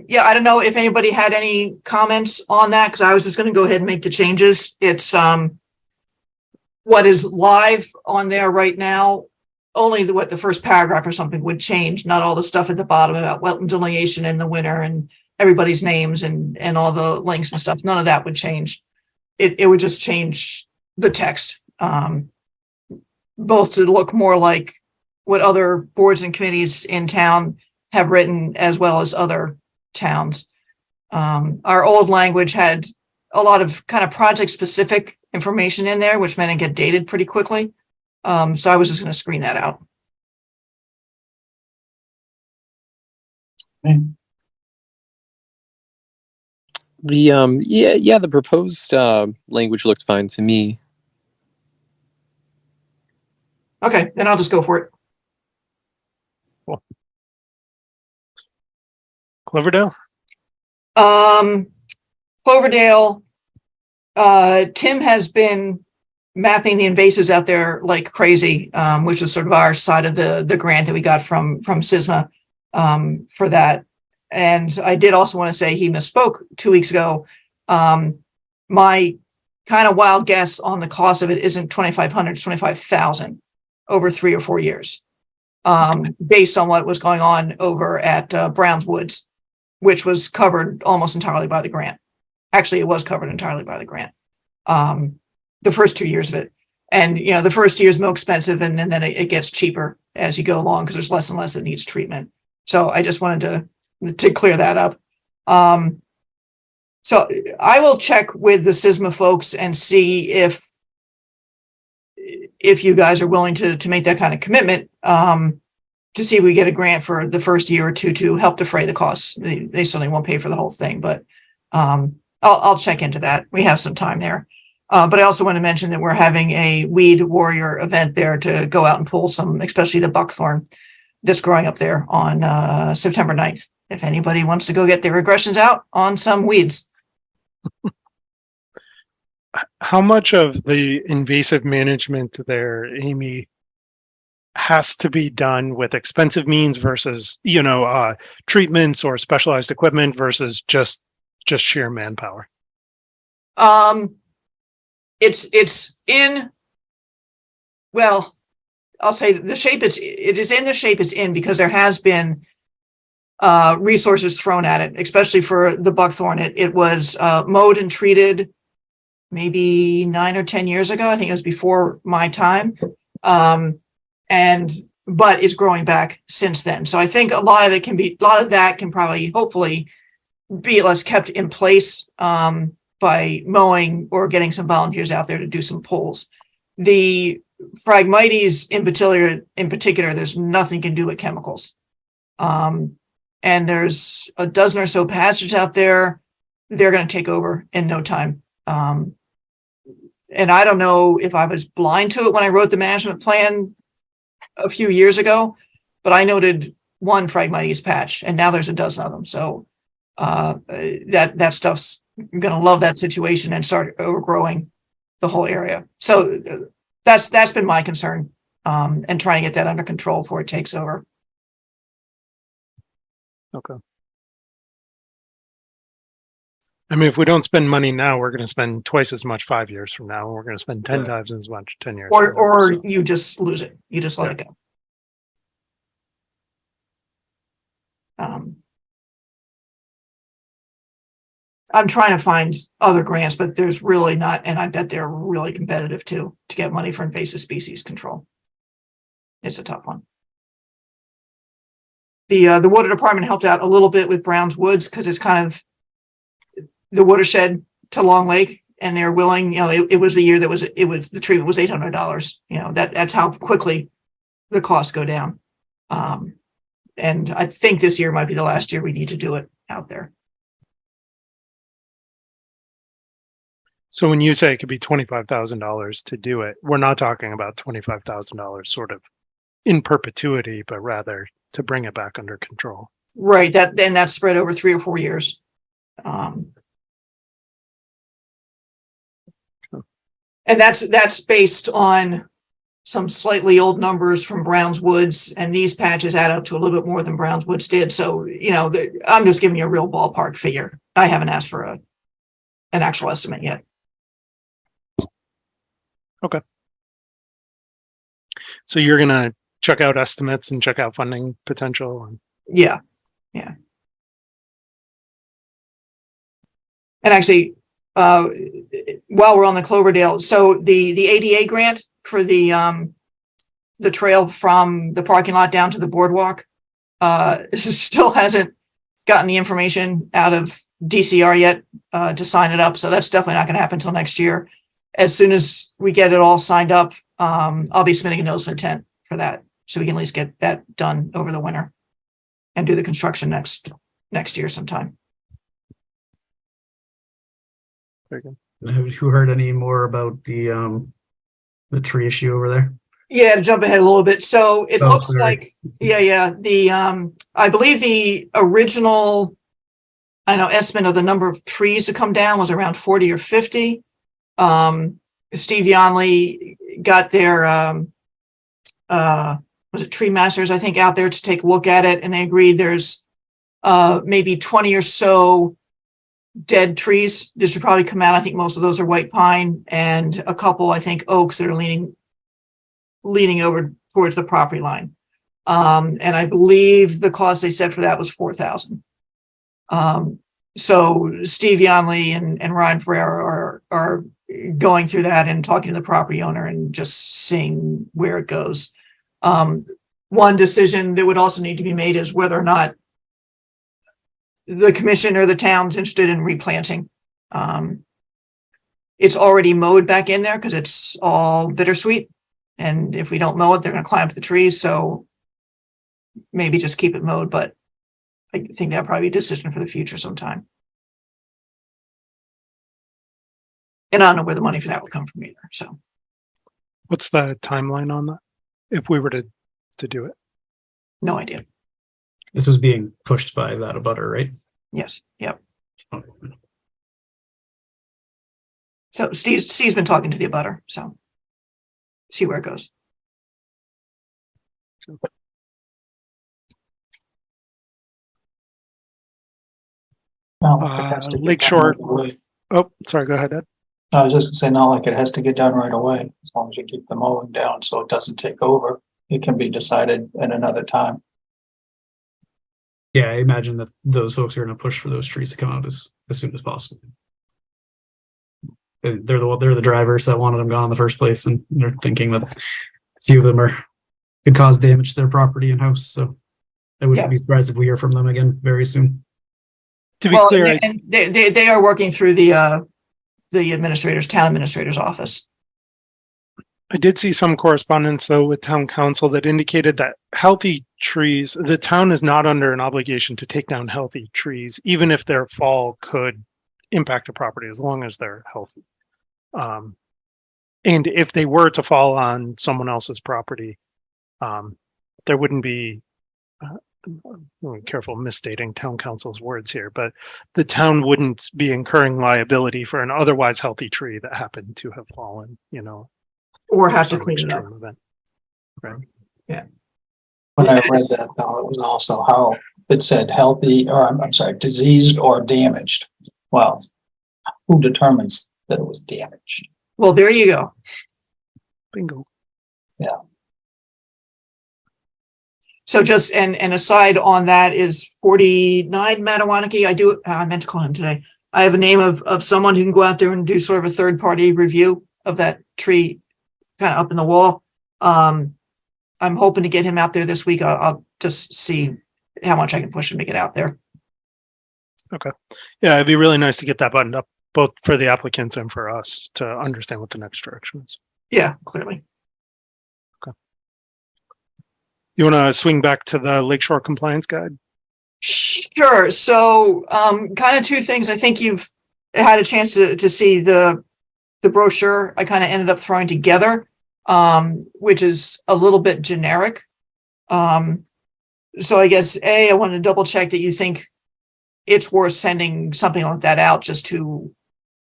Yeah, I don't know if anybody had any comments on that, because I was just going to go ahead and make the changes. It's what is live on there right now. Only the first paragraph or something would change, not all the stuff at the bottom about wetland delineation in the winter and everybody's names and all the links and stuff. None of that would change. It would just change the text, both to look more like what other boards and committees in town have written, as well as other towns. Our old language had a lot of kind of project specific information in there, which meant it get dated pretty quickly. So I was just going to screen that out. The proposed language looked fine to me. Okay, then I'll just go for it. Cloverdale? Cloverdale, Tim has been mapping the invasives out there like crazy, which is sort of our side of the grant that we got from SISMA for that. And I did also want to say he misspoke 2 weeks ago. My kind of wild guess on the cost of it isn't 2,500, it's 25,000 over 3 or 4 years. Based on what was going on over at Browns Woods, which was covered almost entirely by the grant. Actually, it was covered entirely by the grant. The first 2 years of it. And, you know, the first year is more expensive, and then it gets cheaper as you go along because there's less and less that needs treatment. So I just wanted to clear that up. So I will check with the SISMA folks and see if you guys are willing to make that kind of commitment, to see if we get a grant for the first year or two to help defray the costs. They certainly won't pay for the whole thing, but I'll check into that. We have some time there. But I also want to mention that we're having a weed warrior event there to go out and pull some, especially the buckthorn that's growing up there on September 9th. If anybody wants to go get their aggressions out on some weeds. How much of the invasive management there, Amy, has to be done with expensive means versus, treatments or specialized equipment versus just sheer manpower? It's in, well, I'll say the shape it is in the shape it's in because there has been resources thrown at it, especially for the buckthorn. It was mowed and treated maybe 9 or 10 years ago. I think it was before my time. But it's growing back since then. So I think a lot of that can probably, hopefully, be less kept in place by mowing or getting some volunteers out there to do some pulls. The Phragmites in particular, there's nothing you can do with chemicals. And there's a dozen or so patches out there. They're going to take over in no time. And I don't know if I was blind to it when I wrote the management plan a few years ago, but I noted one Phragmites patch, and now there's a dozen of them. So that stuff's going to love that situation and start overgrowing the whole area. So that's been my concern, and trying to get that under control before it takes over. Okay. I mean, if we don't spend money now, we're going to spend twice as much 5 years from now, and we're going to spend 10 times as much 10 years. Or from now, so. you just lose it. You just let it go. I'm trying to find other grants, but there's really not, and I bet they're really competitive too, to get money for invasive species control. It's a tough one. The water department helped out a little bit with Browns Woods because it's kind of the watershed to Long Lake, and they're willing, it was the year that the treatment was $800. That's how quickly the costs go down. And I think this year might be the last year we need to do it out there. So when you say it could be $25,000 to do it, we're not talking about $25,000 sort of in perpetuity, but rather to bring it back under control. Right. That's spread over 3 or 4 years. And that's based on some slightly old numbers from Browns Woods, and these patches add up to a little bit more than Browns Woods did. So, I'm just giving you a real ballpark figure. I haven't asked for an actual estimate yet. Okay. So you're going to check out estimates and check out funding potential? Yeah. And actually, while we're on the Cloverdale, so the ADA grant for the trail from the parking lot down to the boardwalk, still hasn't gotten the information out of DCR yet to sign it up. So that's definitely not going to happen until next year. As soon as we get it all signed up, I'll be submitting a notice of intent for that, so we can at least get that done over the winter and do the construction next year sometime. Very good. Have you heard any more about the tree issue over there? Yeah, to jump ahead a little bit. So it looks sorry. like, the I believe the original, estimate of the number of trees to come down was around 40 or 50. Steve Yonley got their was it Tree Masters, I think, out there to take a look at it, and they agreed there's maybe 20 or so dead trees. This should probably come out. I think most of those are white pine and a couple, I think, oaks that are leaning over towards the property line. And I believe the cost they said for that was $4,000. So Steve Yonley and Ryan Ferrer are going through that and talking to the property owner and just seeing where it goes. One decision that would also need to be made is whether or not the commission or the town's interested in replanting. It's already mowed back in there because it's all bittersweet. And if we don't mow it, they're going to climb up the trees. So maybe just keep it mowed, but I think that'll probably be a decision for the future sometime. And I don't know where the money for that will come from either. So What's the timeline on that? If we were to do it? no idea. This was being pushed by that abutter, right? Yes. Yep. Oh, So Steve's been talking to the abutter. So see where it goes. Not like it has to get done Lakeshore. right away. Oh, sorry, go ahead, Ed. I was just saying, not like it has to get done right away, as long as you keep the mowing down so it doesn't take over. It can be decided at another time. Yeah, I imagine that those folks are going to push for those trees to come out as soon as possible. They're the drivers that wanted them gone in the first place, and they're thinking that a few of them could cause damage to their property and house. So I wouldn't be surprised if we hear from them again very soon. To be Well, clear, and they are working through the town administrator's office. I did see some correspondence though with town council that indicated that healthy trees, the town is not under an obligation to take down healthy trees, even if their fall could impact a property, as long as they're healthy. And if they were to fall on someone else's property, there wouldn't be, I'm careful misstating town council's words here, but the town wouldn't be incurring liability for an otherwise healthy tree that happened to have fallen, Or have to some clean it up. extreme event. Right. When I read that, though, it was also how it said healthy, or I'm sorry, diseased or damaged. Well, who determines that it was damaged? Well, there you go. Bingo. So just, and aside on that is 49 Matawanaki. I meant to call him today. I have a name of someone who can go out there and do sort of a third party review of that tree kind of up in the wall. I'm hoping to get him out there this week. I'll just see how much I can push him to get out there. Okay. Yeah, it'd be really nice to get that buttoned up, both for the applicants and for us to understand what the next direction is. Yeah, clearly. You want to swing back to the Lakeshore Compliance Guide? Sure. So kind of two things. I think you've had a chance to see the brochure I kind of ended up throwing together, which is a little bit generic. So I guess, I want to double check that you think it's worth sending something like that out just to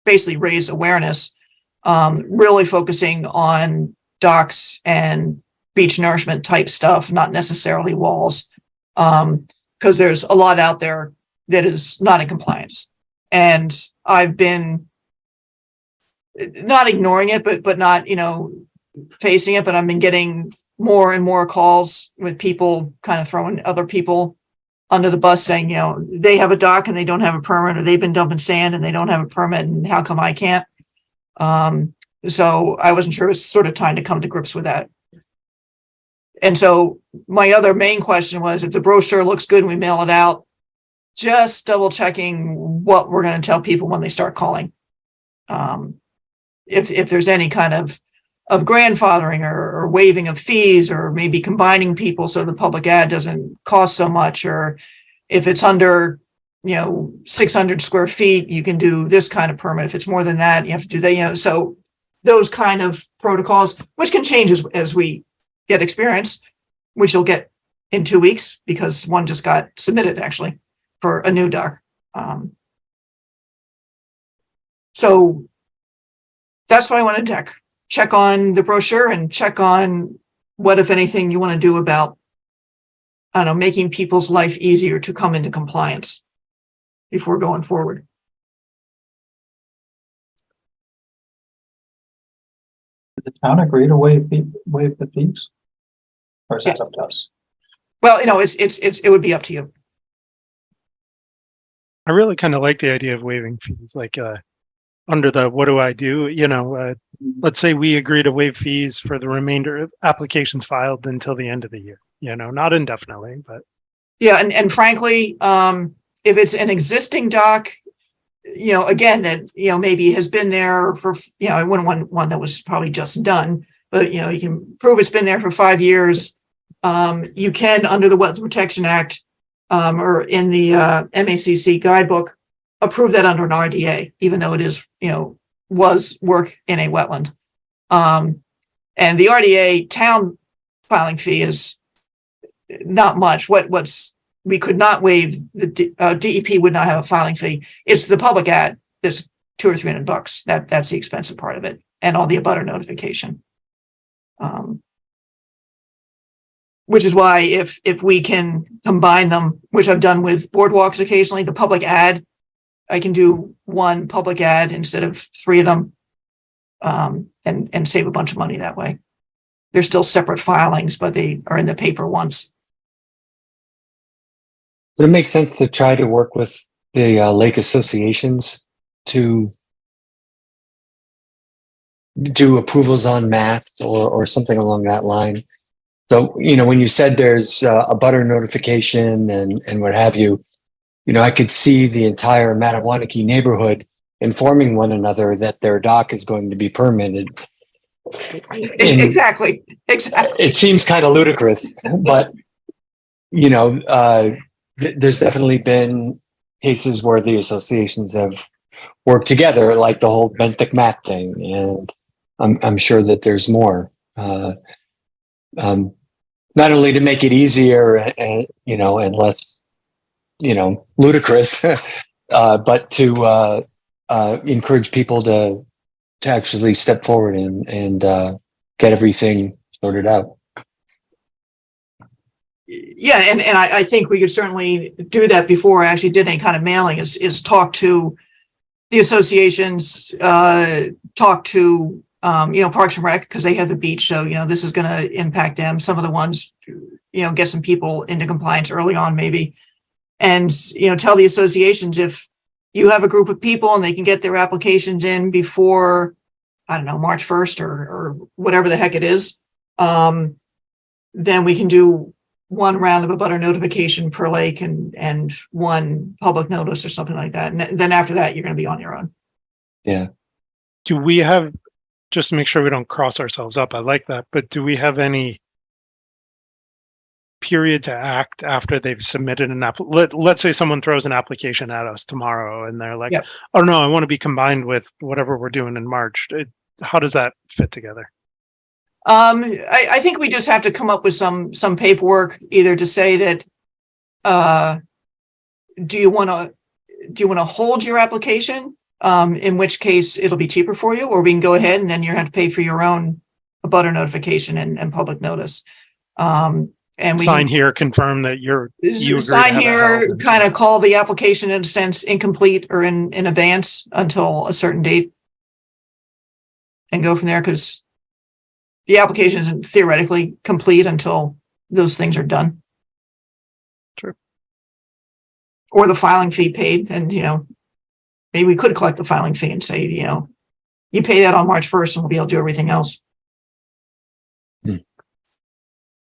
basically raise awareness, really focusing on docks and beach nourishment type stuff, not necessarily walls, because there's a lot out there that is not in compliance. And I've been not ignoring it, but not, facing it, but I've been getting more and more calls with people kind of throwing other people under the bus saying, they have a dock and they don't have a permit, or they've been dumping sand and they don't have a permit, and how come I can't? So I wasn't sure it was sort of time to come to grips with that. And so my other main question was, if the brochure looks good and we mail it out, just double checking what we're going to tell people when they start calling. If there's any kind of grandfathering or waiving of fees, or maybe combining people so the public ad doesn't cost so much, or if it's under, 600 square feet, you can do this kind of permit. If it's more than that, you have to do that, so those kind of protocols, which can change as we get experience, which you'll get in 2 weeks, because one just got submitted actually for a new dock. So that's what I wanted to check on the brochure and check on what, if anything, you want to do about, making people's life easier to come into compliance before going forward. Did the town agree to waive the fees? Or is that Yes. up to us? Well, it would be up to you. I really kind of like the idea of waiving fees, like, under the, what do I do? Let's say we agree to waive fees for the remainder of applications filed until the end of the year, not indefinitely, but Yeah, and frankly, if it's an existing dock, again, that, maybe has been there for, I wouldn't want one that was probably just done, but, you can prove it's been there for 5 years. You can, under the Wetlands Protection Act, or in the MACC guidebook, approve that under an RDA, even though it is, was work in a wetland. And the RDA town filing fee is not much. We could not waive the DEP would not have a filing fee. It's the public ad that's $200 or $300. That's the expensive part of it, and all the abutter notification. Which is why if we can combine them, which I've done with boardwalks occasionally, the public ad, I can do one public ad instead of 3 of them, and save a bunch of money that way. They're still separate filings, but they are in the paper once. Would it make sense to try to work with the lake associations to do approvals on mass or something along that line? So, when you said there's a butter notification and what have you, I could see the entire Mattawanaki neighborhood informing one another that their dock is going to be permitted. Exactly. It seems kind of ludicrous, but there's definitely been cases where the associations have worked together, like the whole Benthic map thing, and I'm sure that there's more. Not only to make it easier and less ludicrous, but to encourage people to actually step forward and get everything sorted out. Yeah, and I think we could certainly do that before I actually did any kind of mailing, is talk to the associations, talk to Parks and Rec, because they have the beach, so this is going to impact them. Some of the ones, get some people into compliance early on, maybe, and tell the associations, if you have a group of people and they can get their applications in before, I don't know, March 1st or whatever the heck it is, then we can do one round of a butter notification per lake and one public notice or something like that. And then after that, you're going to be on your own. Yeah. do we have, just to make sure we don't cross ourselves up, I like that, but do we have any period to act after they've submitted an let's say someone throws an application at us tomorrow and they're like, Yep. oh no, I want to be combined with whatever we're doing in March. How does that fit together? I think we just have to come up with some paperwork, either to say that, do you want to hold your application? In which case it'll be cheaper for you, or we can go ahead and then you have to pay for your own abutter notification and public notice. And we Sign here, confirm that you agree to sign have it here, held. kind of call the application in a sense incomplete or in advance until a certain date, and go from there, because the application isn't theoretically complete until those things are done. True. Or the filing fee paid, and maybe we could collect the filing fee and say, you pay that on March 1st and we'll be able to do everything else.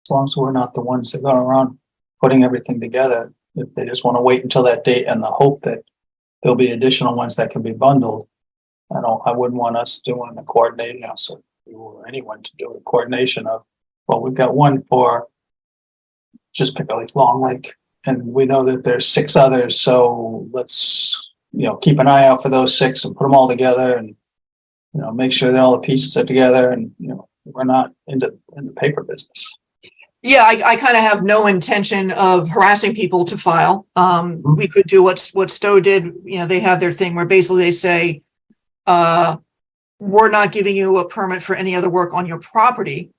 As long as we're not the ones that go around putting everything together, if they just want to wait until that date and the hope that there'll be additional ones that can be bundled, I wouldn't want us doing the coordinating, or anyone to do the coordination of, well, we've got one for just pick a Lake Long Lake, and we know that there's 6 others, so let's keep an eye out for those 6 and put them all together, and make sure that all the pieces are together, and we're not in the paper business. Yeah, I kind of have no intention of harassing people to file. We could do what Stowe did. They have their thing where basically they say, we're not giving you a permit for any other work on your property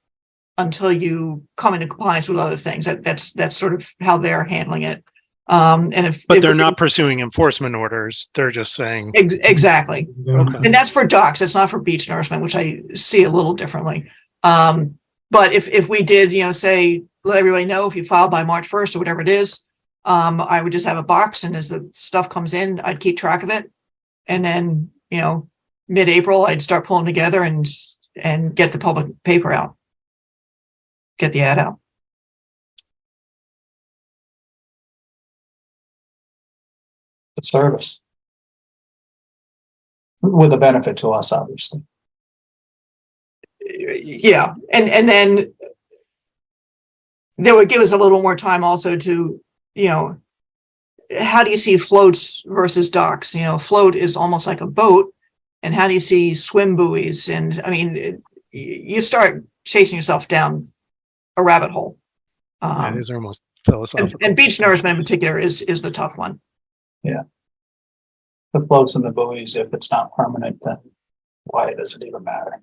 until you come into compliance with other things. That's sort of how they're handling it. And if. But if they're we- not pursuing enforcement orders. They're just saying, Exactly. okay. And that's for docks. It's not for beach nourishment, which I see a little differently. But if we did, say, let everybody know if you file by March 1st or whatever it is, I would just have a box, and as the stuff comes in, I'd keep track of it. And then, mid-April, I'd start pulling together and get the public paper out. Get the ad out. The service. With a benefit to us, obviously. Yeah, and then that would give us a little more time also to, how do you see floats versus docks? Float is almost like a boat, and how do you see swim buoys? And I mean, you start chasing yourself down a rabbit hole. That is almost philosophical. And beach nourishment in particular is the tough one. The floats and the buoys, if it's not permanent, then why does it even matter?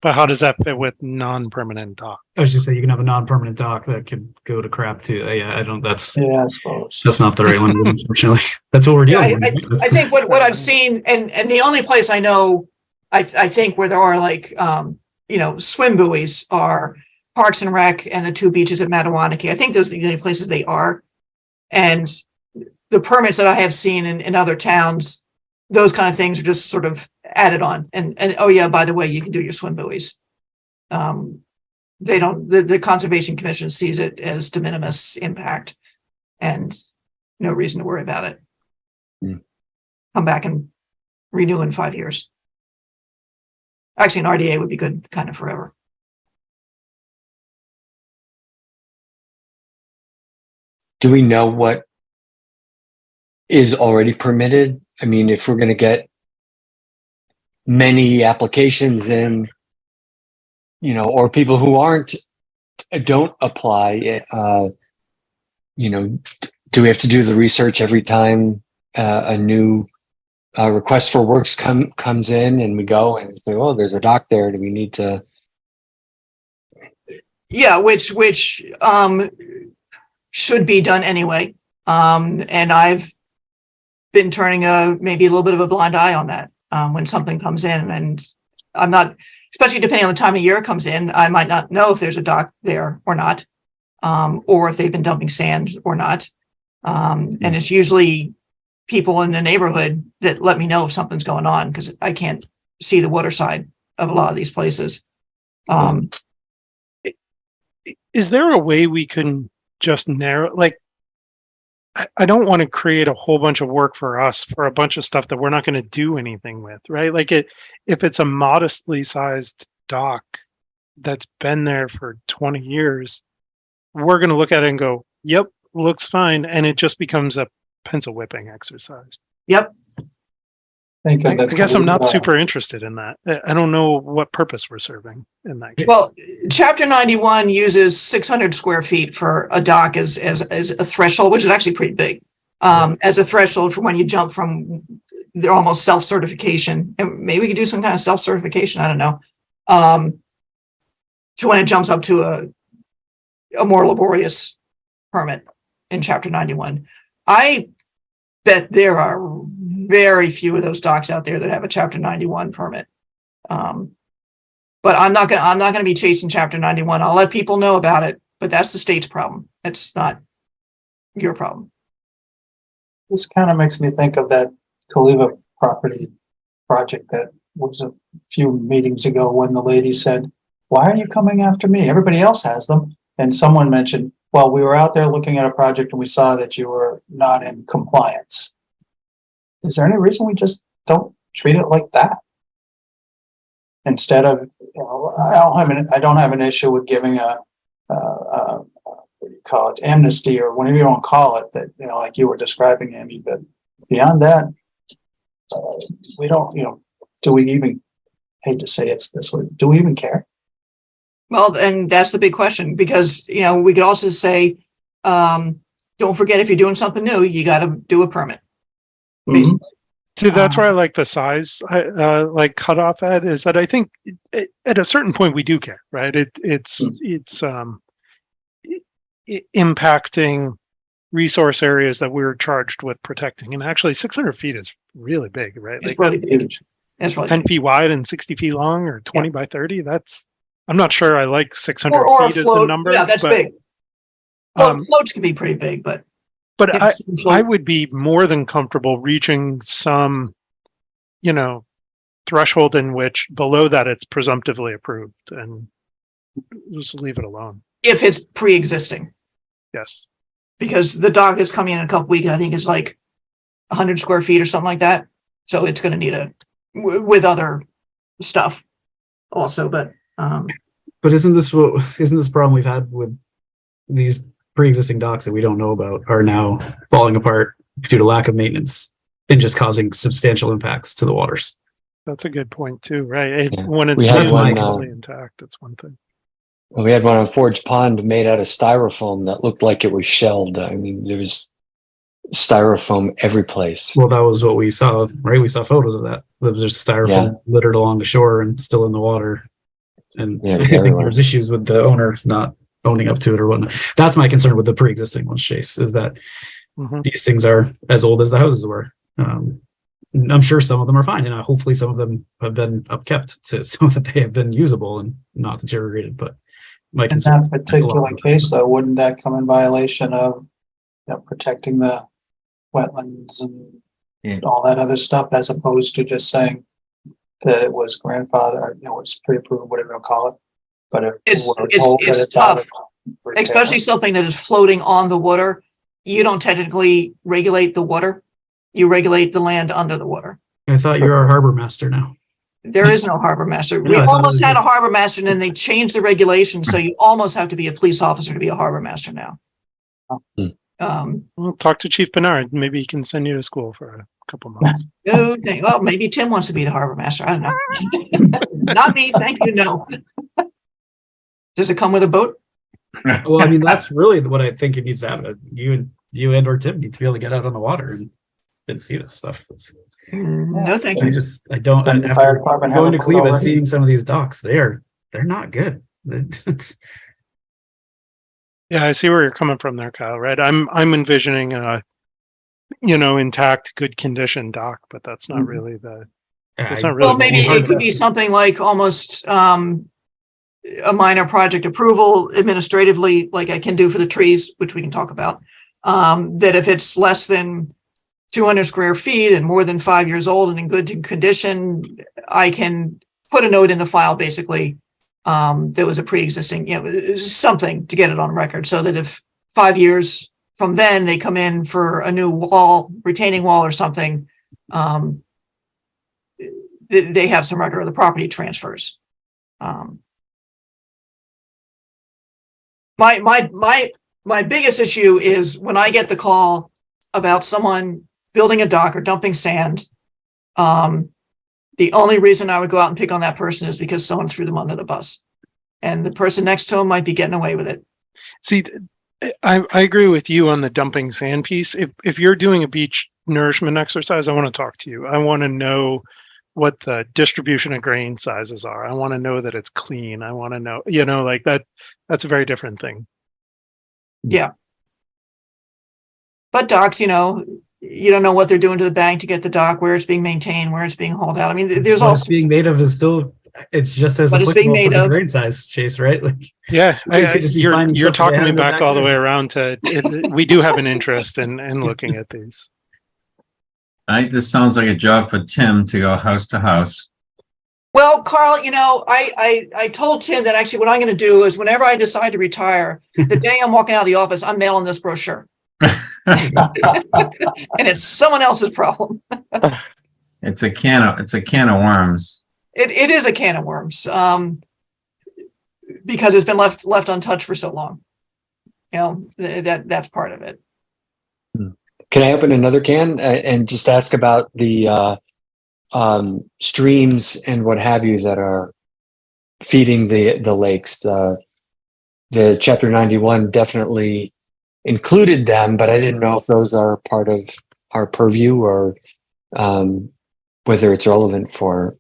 But how does that fit with non-permanent dock? I was just saying you can have a non-permanent dock that could go to crap too. Yeah, I don't. That's Yeah, I suppose. not the right one, unfortunately. That's what we're dealing with. I think what I've seen, and the only place I know, I think where there are like, swim buoys are Parks and Rec and the two beaches at Mattawanakee. I think those are the only places they are. And the permits that I have seen in other towns, those kind of things are just sort of added on. And oh yeah, by the way, you can do your swim buoys. They don't, the Conservation Commission sees it as de minimis impact and no reason to worry about it. Come back and renew in 5 years. Actually, an RDA would be good kind of forever. Do we know what is already permitted? I mean, if we're going to get many applications in, or people who don't apply, do we have to do the research every time a new request for works comes in, and we go and say, oh, there's a dock there. Do we need to? Yeah, which should be done anyway. And I've been turning maybe a little bit of a blind eye on that when something comes in, and I'm not, especially depending on the time of year it comes in, I might not know if there's a dock there or not, or if they've been dumping sand or not. And it's usually people in the neighborhood that let me know if something's going on, because I can't see the water side of a lot of these places. Is there a way we can just narrow, like, I don't want to create a whole bunch of work for us for a bunch of stuff that we're not going to do anything with, right? Like if it's a modestly sized dock that's been there for 20 years, we're going to look at it and go, yep, looks fine. And it just becomes a pencil whipping exercise. Yep. Think of I the- guess I'm not super interested in that. I don't know what purpose we're serving in that case. Well, Chapter 91 uses 600 square feet for a dock as a threshold, which is actually pretty big, as a threshold for when you jump from they're almost self-certification. And maybe we could do some kind of self-certification, I don't know, to when it jumps up to a more laborious permit in Chapter 91. I bet there are very few of those docks out there that have a Chapter 91 permit. But I'm not gonna be chasing Chapter 91. I'll let people know about it, but that's the state's problem. It's not your problem. This kind of makes me think of that Kaliva property project that was a few meetings ago when the lady said, why are you coming after me? Everybody else has them. And someone mentioned, well, we were out there looking at a project and we saw that you were not in compliance. Is there any reason we just don't treat it like that? Instead of, I don't have an issue with giving a what do you call it, amnesty or whatever you want to call it, that, like you were describing, Amy, but beyond that, we don't, do we even, hate to say it's this way, do we even care? Well, and that's the big question, because, we could also say, don't forget, if you're doing something new, you got to do a permit. Mhm. See, that's where I like the size, like cutoff at, is that I think at a certain point we do care, right? It's impacting resource areas that we're charged with protecting. And actually 600 feet is really big, right? It's Like really big. That's really 10 big. feet wide and 60 feet long or 20 by 30. I'm not sure I like 600 Or a feet as the float. number. Yeah, that's but, big. um, Floats can be pretty big, but. But yeah, I would be more than comfortable reaching some, threshold in which below that it's presumptively approved and just leave it alone. If it's pre-existing, Yes. because the dock is coming in a couple weeks, I think it's like 100 square feet or something like that. So it's going to need with other stuff also, but But isn't this the problem we've had with these pre-existing docks that we don't know about are now falling apart due to lack of maintenance and just causing substantial impacts to the waters? That's a good point too, right? Yeah. When it's We had one, fully intact, that's one thing. We had one on Forge Pond made out of styrofoam that looked like it was shelled. I mean, there was styrofoam every place. Well, that was what we saw, right? We saw photos of that. There was just styrofoam littered along the shore and still in the water. And Yeah, I think everywhere. there's issues with the owner not owning up to it or whatnot. That's my concern with the pre-existing ones, Chase, is that these things are as old as the houses were. I'm sure some of them are fine, and hopefully some of them have been upkept so that they have been usable and not deteriorated. But my In concern that particular case, though, wouldn't that come in violation of, protecting the wetlands and Yeah. all that other stuff, as opposed to just saying that it was grandfather, or, it was pre-approved, whatever you call it. But if we're told that it's out tough, of repair, especially something that is floating on the water. You don't technically regulate the water. You regulate the land under the water. I thought you're our harbor master now. There is no harbor master. know, We I thought it almost was had you. a harbor master and then they changed the regulations. So you almost have to be a police officer to be a harbor master now. Well, talk to Chief Bernard. Maybe he can send you to school for a couple months. No, well, maybe Tim wants to be the harbor master. I don't know. Not me. Thank you. No. Does it come with a boat? Well, I mean, that's really what I think it needs to happen. You and or Tim need to be able to get out on the water and see this stuff. No, thank I you. just, I don't, Doesn't the fire after department have going a to boat Cleveland, already? seeing some of these docks, they're not good. Yeah, I see where you're coming from there, Kyle, right? I'm envisioning intact, good condition dock, but that's not really that's not really Well, maybe it could be something like almost a minor project approval administratively, like I can do for the trees, which we can talk about. That if it's less than 200 square feet and more than 5 years old and in good condition, I can put a note in the file, basically. There was a pre-existing, something to get it on record so that if 5 years from then they come in for a new wall, retaining wall or something, they have some record of the property transfers. My biggest issue is when I get the call about someone building a dock or dumping sand. The only reason I would go out and pick on that person is because someone threw them under the bus, and the person next to him might be getting away with it. See, I agree with you on the dumping sand piece. If you're doing a beach nourishment exercise, I want to talk to you. I want to know what the distribution of grain sizes are. I want to know that it's clean. I want to know, like that. That's a very different thing. Yeah. But docks, you don't know what they're doing to the bank to get the dock, where it's being maintained, where it's being hauled out. I mean, there's what also it's being made of is still, it's just as What it's being applicable made for the of. grain size, Chase, right? Like, Yeah, We could just be finding you're stuff they talking me have in the back all the way backyard. around to we do have an interest in looking at these. I think this sounds like a job for Tim to go house to house. Well, Carl, I told Tim that actually what I'm going to do is whenever I decide to retire, the day I'm walking out of the office, I'm mailing this brochure. And it's someone else's problem. It's a can of worms. It is a can of worms, because it's been left untouched for so long. That's part of it. Can I open another can and just ask about the streams and what have you that are feeding the lakes? The Chapter 91 definitely included them, but I didn't know if those are part of our purview or whether it's relevant for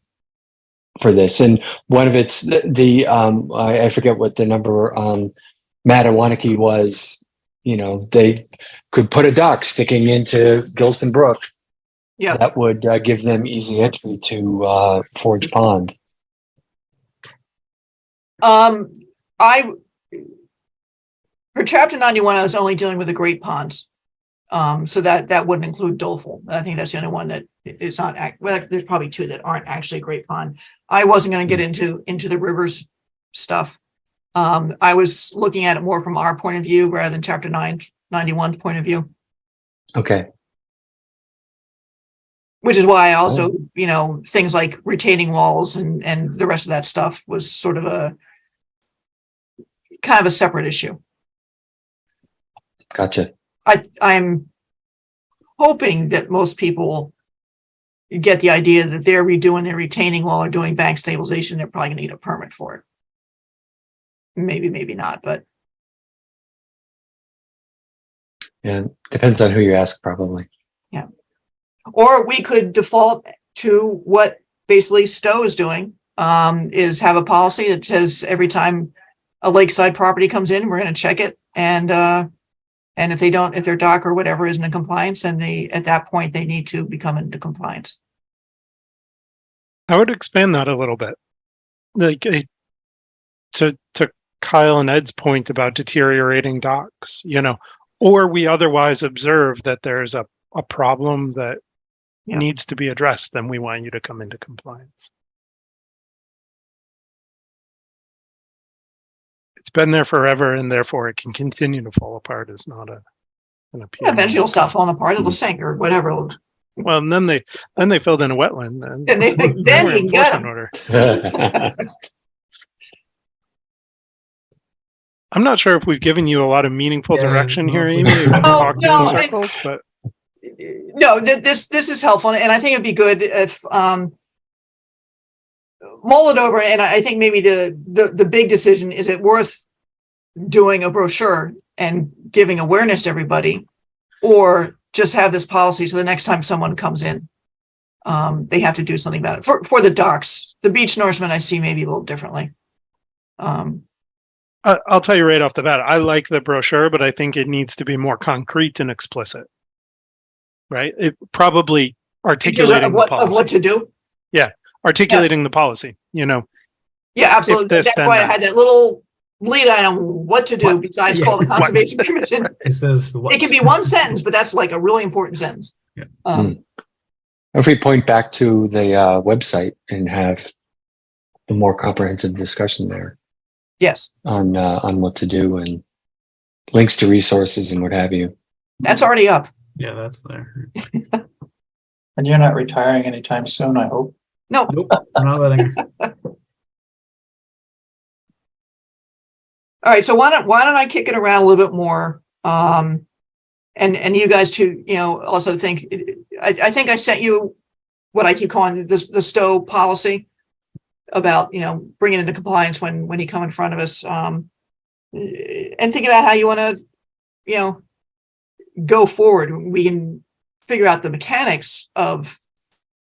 this. And one of it's I forget what the number Mattawanaki was they could put a dock sticking into Gilson Brook. Yeah. That would give them easy entry to Forge Pond. I, for chapter 91, I was only dealing with the great ponds. So that wouldn't include Doleful. I think that's the only one that is not well, there's probably two that aren't actually great pond. I wasn't going to get into the rivers stuff. I was looking at it more from our point of view rather than chapter 91's point of view, Okay. which is why I also, things like retaining walls and the rest of that stuff was sort of a kind of a separate issue. Gotcha. I'm hoping that most people get the idea that they're redoing their retaining wall or doing bank stabilization. They're probably going to need a permit for it. Maybe not, but Yeah, depends on who you ask, probably. yeah. Or we could default to what basically Stowe is doing, is have a policy that says every time a lakeside property comes in, we're going to check it. And if their dock or whatever isn't in compliance, then at that point, they need to become into compliance. I would expand that a little bit. Like to Kyle and Ed's point about deteriorating docks, or we otherwise observe that there's a problem that needs to be addressed, then we want you to come into compliance. It's been there forever, and therefore it can continue to fall apart. Is not an appeal. Eventually it'll stop falling apart, it'll sink or whatever. Well, and then they filled in a wetland, and And then we're you got enforcement them. order. I'm not sure if we've given you a lot of meaningful direction here, Amy. We've talked in circles, but No, this is helpful, and I think it'd be good if mull it over. And I think maybe the big decision, is it worth doing a brochure and giving awareness to everybody, or just have this policy so the next time someone comes in, they have to do something about it. For the docks, the beach Norseman, I see maybe a little differently. I'll tell you right off the bat, I like the brochure, but I think it needs to be more concrete and explicit. Right? It probably articulating the policy. Of what to do. Yeah, articulating the policy. Yeah, absolutely. That's why I had that little lead item, what to do besides call the Conservation Commission. It says It can be one sentence, but that's like a really important sentence. Yeah. If we point back to the website and have a more comprehensive discussion there Yes, on what to do and links to resources and what have you. that's already up. Yeah, that's there. And you're not retiring anytime soon, I hope. No, Nope, I'm not letting her. all right. So why don't I kick it around a little bit more? And you guys too, also think. I think I sent you what I keep calling the Stowe policy about bringing into compliance when you come in front of us, and think about how you want to go forward. We can figure out the mechanics of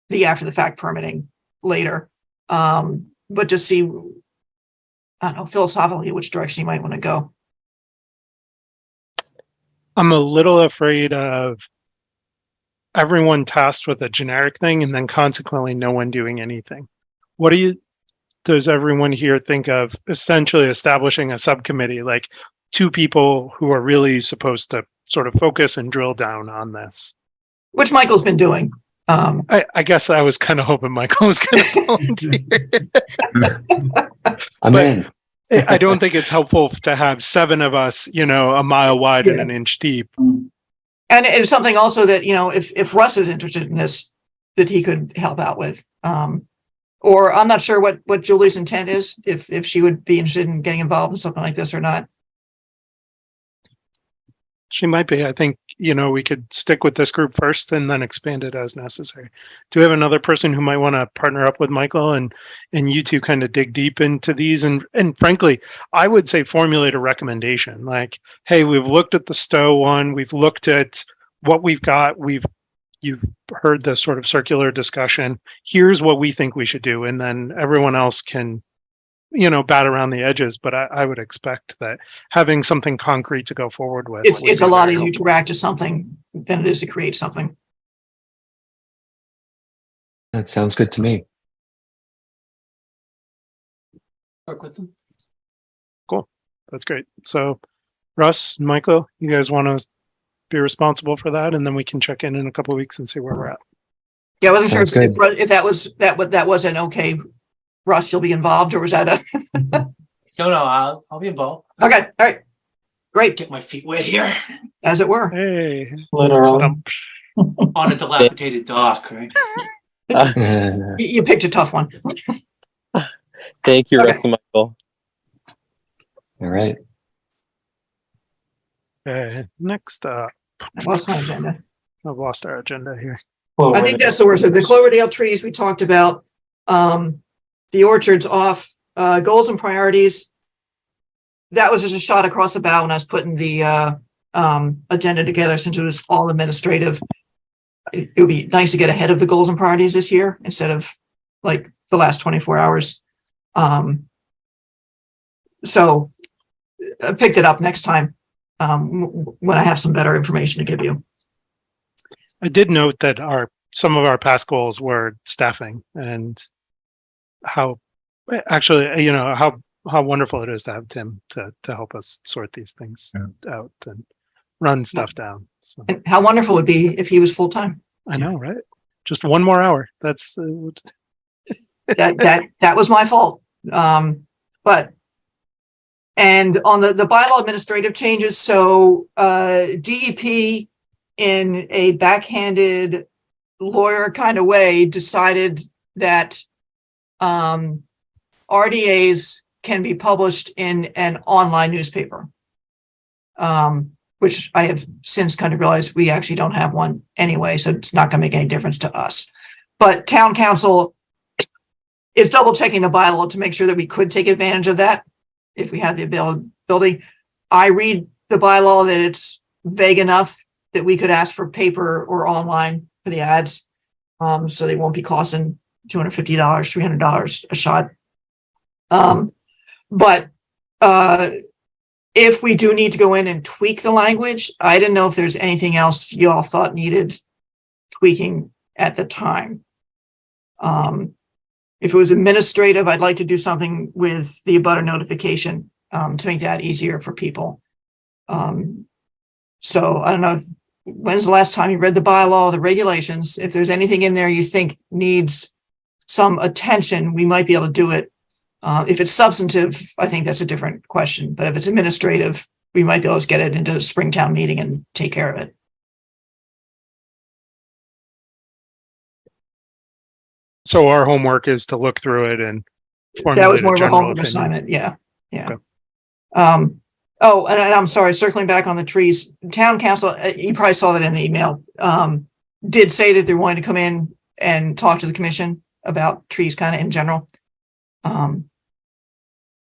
the after the fact permitting later, but just see, I don't know, philosophically which direction you might want to go. I'm a little afraid of everyone tasked with a generic thing and then consequently no one doing anything. Does everyone here think of essentially establishing a subcommittee, like 2 people who are really supposed to sort of focus and drill down on this? Which Michael's been doing. I guess I was kind of hoping Michael was going to volunteer. I'm in. I don't think it's helpful to have 7 of us, a mile wide and an inch deep. And it's something also that, if Russ is interested in this, that he could help out with. Or I'm not sure what Julie's intent is, if she would be interested in getting involved in something like this or not. She might be. I think, we could stick with this group first and then expand it as necessary. Do we have another person who might want to partner up with Michael and you two kind of dig deep into these? And frankly, I would say formulate a recommendation like, hey, we've looked at the Stowe one. We've looked at what we've got. You've heard the sort of circular discussion. Here's what we think we should do. And then everyone else can bat around the edges, but I would expect that having something concrete to go forward with. would It's be a lot very easier helpful. to react to something than it is to create something. That sounds good to me. Work with them. That's great. So Russ, Michael, you guys want to be responsible for that, and then we can check in a couple of weeks and see where we're at. Yeah, I wasn't Sounds sure good. if that was an okay. Russ, you'll be involved, or was that a No, I'll be involved. okay? All right, great, Get my feet wet here as it were. Hey, Literally. on a dilapidated dock, right? You picked a tough one. Thank you, Okay. Russ and Michael. All right. next up, I lost my agenda. I've lost our agenda here. I think that's the worst. The Cloverdale trees we talked about, the orchards off, goals and priorities. That was just a shot across the bow when I was putting the agenda together, since it was all administrative. It would be nice to get ahead of the goals and priorities this year instead of like the last 24 hours. So I picked it up next time when I have some better information to give you. I did note that some of our past goals were staffing, and how actually, how wonderful it is to have Tim to help us sort these things out and run stuff down. So And how wonderful it would be if he was full-time. I know, right? Just one more hour. That's That was my fault. But and on the bylaw administrative changes, so DEP in a backhanded lawyer kind of way decided that RDAs can be published in an online newspaper, which I have since kind of realized we actually don't have one anyway, so it's not going to make any difference to us. But town council is double checking the bylaw to make sure that we could take advantage of that if we had the ability. I read the bylaw that it's vague enough that we could ask for paper or online for the ads. So they won't be costing $250, $300 a shot. But if we do need to go in and tweak the language, I didn't know if there's anything else you all thought needed tweaking at the time. If it was administrative, I'd like to do something with the abutter notification to make that easier for people. So I don't know, when's the last time you read the bylaw, the regulations? If there's anything in there you think needs some attention, we might be able to do it. If it's substantive, I think that's a different question. But if it's administrative, we might be able to get it into a Springtown meeting and take care of it. so our homework is to look through it and That was formulate more of a general homework opinion. assignment. Yeah. Okay. Oh, and I'm sorry, circling back on the trees, town council, you probably saw that in the email, did say that they're wanting to come in and talk to the commission about trees kind of in general.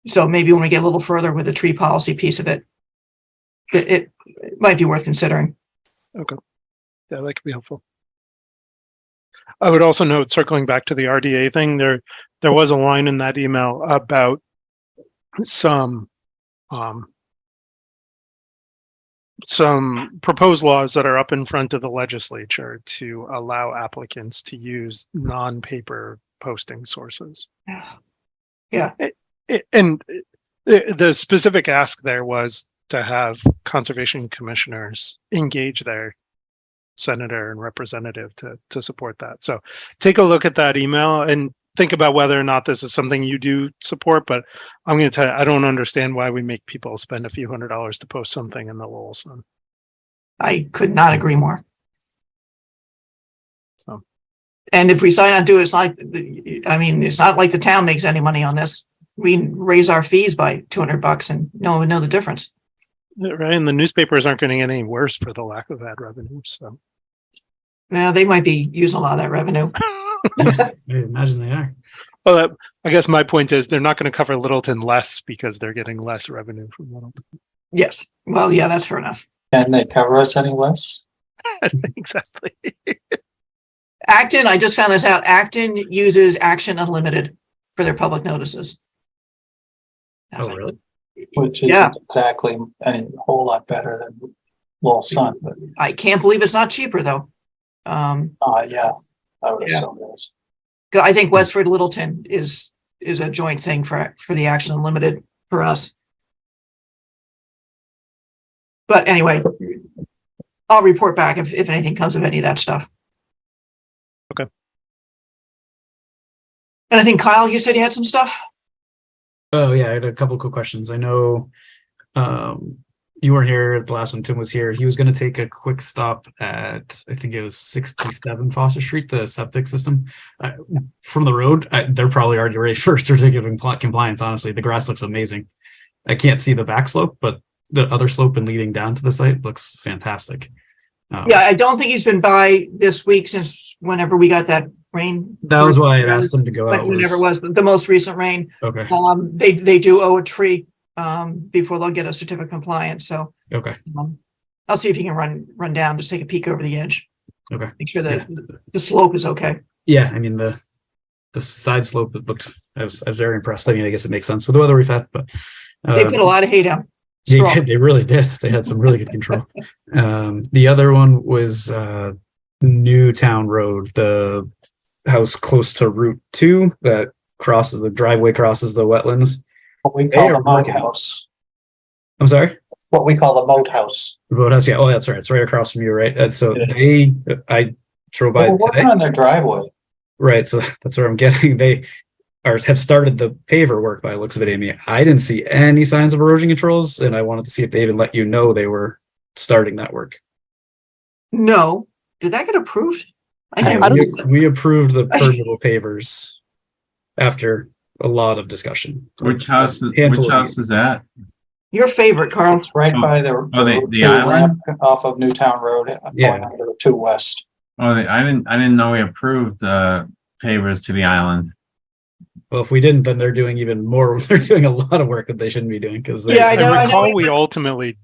So maybe when we get a little further with the tree policy piece of it, it might be worth considering. Okay. Yeah, that could be helpful. I would also note, circling back to the RDA thing, there was a line in that email about some proposed laws that are up in front of the legislature to allow applicants to use non-paper posting sources. Yeah. And the specific ask there was to have conservation commissioners engage their senator and representative to support that. So take a look at that email and think about whether or not this is something you do support. But I'm going to tell you, I don't understand why we make people spend a few $100s to post something in the Lowell Sun. I could not agree more. So, and if we decide not to do it, it's like, I mean, it's not like the town makes any money on this. We raise our fees by $200 and no one would know the difference. right, and the newspapers aren't going to get any worse for the lack of ad revenue. So, Now they might be using a lot of that revenue. I imagine they are. well, I guess my point is they're not going to cover Littleton less because they're getting less revenue from Littleton. Yes. Well, yeah, that's fair enough. Can they cover us any less? Exactly. Acton, I just found this out. Acton uses Action Unlimited for their public notices. I was Oh, like, really? which Yeah. isn't exactly any whole lot better than Lowell Sun, but, I can't believe it's not cheaper though. yeah, I would Yeah. assume it is. I think Westford Littleton is a joint thing for the Action Unlimited for us. But anyway, I'll report back if anything comes of any of that stuff. Okay. And I think Kyle, you said you had some stuff? Oh yeah, I had a couple quick questions. I know you weren't here the last one. Tim was here. He was going to take a quick stop at, I think it was 67 Foster Street, the septic system. From the road, they're probably already ready for certificate of compliance. Honestly, the grass looks amazing. I can't see the back slope, but the other slope and leading down to the site looks fantastic. Yeah, I don't think he's been by this week since whenever we got that rain. That was why I had asked him to go Like out. whenever it was the most recent rain. Okay. They do owe a tree before they'll get a certificate of compliance. So Okay. I'll see if he can run down, just take a peek over the edge. Okay. Make sure that the slope is okay. Yeah, I mean the side slope, it looked. I was very impressed. I mean, I guess it makes sense with the weather we've had, but They put a lot of hay down. They Straw. did. They really did. They had some really good control. The other one was Newtown Road, the house close to Route 2 that crosses the driveway, crosses the wetlands. What we They call are the moat working. house, I'm sorry? what we call the moat house. The boathouse. Yeah. Oh, that's right. It's right across from you, right? And so It I drove They by were working today. on their driveway. Right. So that's where I'm getting. They have started the paver work by the looks of it, Amy. I didn't see any signs of erosion controls, and I wanted to see if they even let you know they were starting that work. No, did that get approved? I can't I don't- remember. We approved the permeable pavers after a lot of discussion. Which house, Handful which of house is that? Your favorite, Carl. It's right Oh. by the Oh, the Route 2 island? ramp off of Newtown Road, Yeah. going on to Route 2 West. Oh, I didn't know we approved pavers to the island. Well, if we didn't, then they're doing even more. They're doing a lot of work that they shouldn't be doing because they. Yeah, I know. I recall we ultimately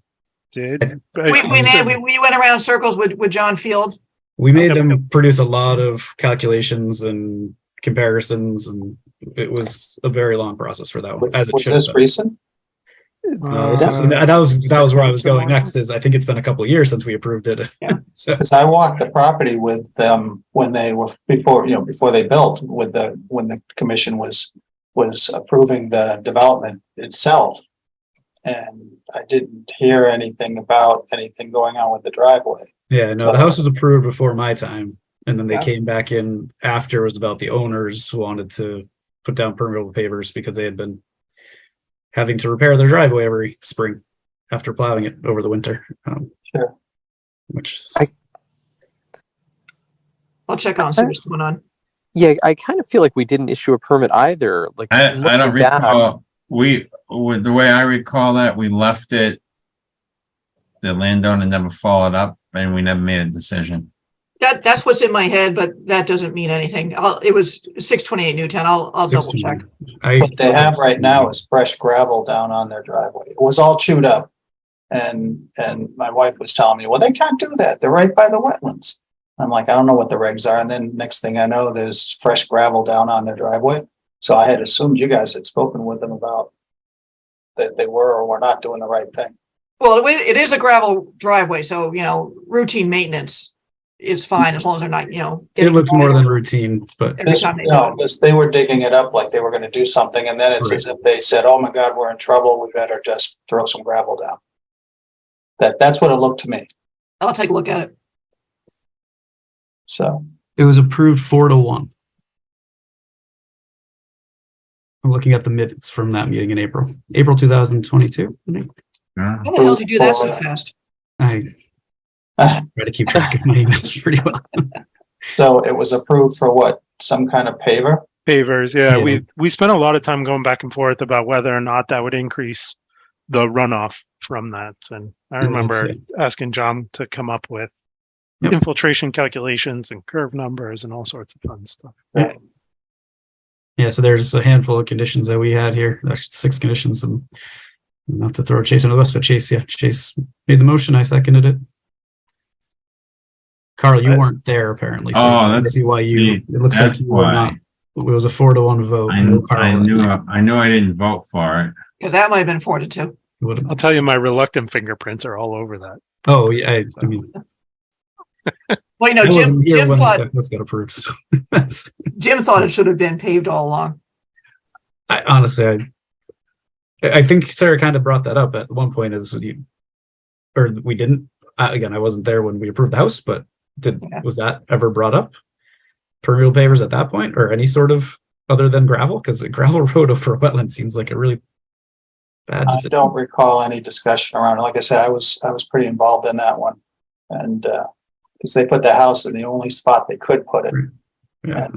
did. but We I'm we went around in circles with John Field. We made Okay. them produce a lot of calculations and comparisons, and it was a very long process for that one. As it Was should this have been. recent? That was where I was going next. Is I think it's been a couple of years since we approved it. Yeah. So Because I walked the property with them when they were, before they built, when the commission was approving the development itself. And I didn't hear anything about anything going on with the driveway. yeah, no, the house was approved before my time, and then they Yeah. came back in after. It was about the owners who wanted to put down permeable pavers because they had been having to repair their driveway every spring after plowing it over the winter. Sure. Which is, I'll check on see what's going on. Yeah, I kind of feel like we didn't issue a permit either. Like I don't looking back- recall, with the way I recall that, we left it. The landowner never followed up and we never made a decision. That's what's in my head, but that doesn't mean anything. It was 628 Newtown. I'll double check. What they have right now is fresh gravel down on their driveway. It was all chewed up. And my wife was telling me, well, they can't do that. They're right by the wetlands. I'm like, I don't know what the regs are. And then next thing I know, there's fresh gravel down on their driveway. So I had assumed you guys had spoken with them about that they were or were not doing the right thing. Well, it is a gravel driveway, so routine maintenance is fine as long as they're not it getting looks more than routine, but every time they do it. This, they were digging it up like they were gonna do something, and then it's as if they said, oh my God, we're in trouble, we better just throw some gravel down. That's what it looked to me, I'll take a look at it. so. it was approved 4-1. I'm looking at the minutes from that meeting in April 2022. I think. Yeah. How the hell did you do that so fast? I try to keep track of my emails pretty well. So it was approved for what, some kind of paver? pavers. Yeah, Yeah. we spent a lot of time going back and forth about whether or not that would increase the runoff from that. And I Yeah, remember that's asking John to come up with Yep. infiltration calculations and curve numbers and all sorts of fun stuff. Yeah, so there's a handful of conditions that we had here. Actually, 6 conditions, and not to throw Chase under the bus, but Chase made the motion. I seconded it. Carl, you weren't there apparently. Oh, that's- maybe why you. see, It looks like that's you were why. not. It was a 4-1 vote. No Carl. I knew I didn't vote for it. Because that might have been forwarded too. I'll tell you, my reluctant fingerprints are all over that. Oh, yeah, I mean, Well, you know, I wasn't here Jim when thought, that got approved, so that's, Jim thought it should have been paved all along. honestly, I think Sarah kind of brought that up at one point or we didn't, again, I wasn't there when we approved the house, but Yeah. was that ever brought up? Permeable pavers at that point, or any sort of other than gravel? Because the gravel road over a wetland seems like a really bad I decision. don't recall any discussion around it. Like I said, I was pretty involved in that one. And, because they put the house in the only spot they could put it. Yeah.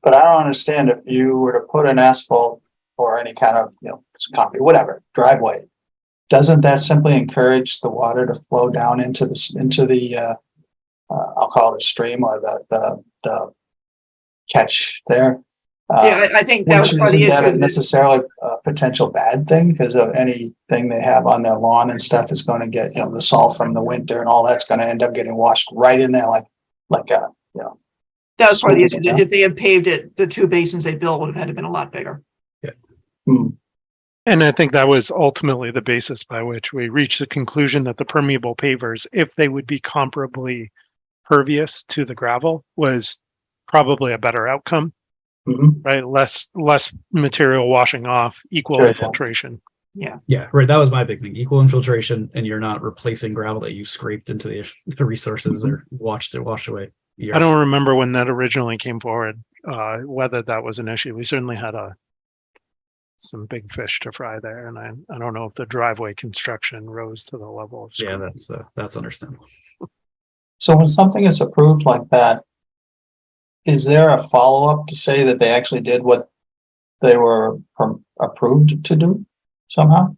But I don't understand if you were to put an asphalt or any kind of, concrete, whatever, driveway, doesn't that simply encourage the water to flow down into the I'll call it a stream or the catch there? Yeah, I think that was part of the Isn't that issue. necessarily a potential bad thing because of anything they have on their lawn and stuff is going to get, the salt from the winter and all that's going to end up getting washed right in there like That was part of the issue. Yeah. If they had paved it, the two basins they built would have had to been a lot bigger. And I think that was ultimately the basis by which we reached the conclusion that the permeable pavers, if they would be comparably pervious to the gravel, was probably a better outcome, Mhm. right? Less material washing off, equal Sure. infiltration. Yeah, right. That was my big thing. Equal infiltration, and you're not replacing gravel that you scraped into the resources or washed away. I don't remember when that originally came forward, whether that was an issue. We certainly had some big fish to fry there, and I don't know if the driveway construction rose to the level of Yeah, scrutiny. that's understandable. So when something is approved like that, is there a follow-up to say that they actually did what they were approved to do somehow?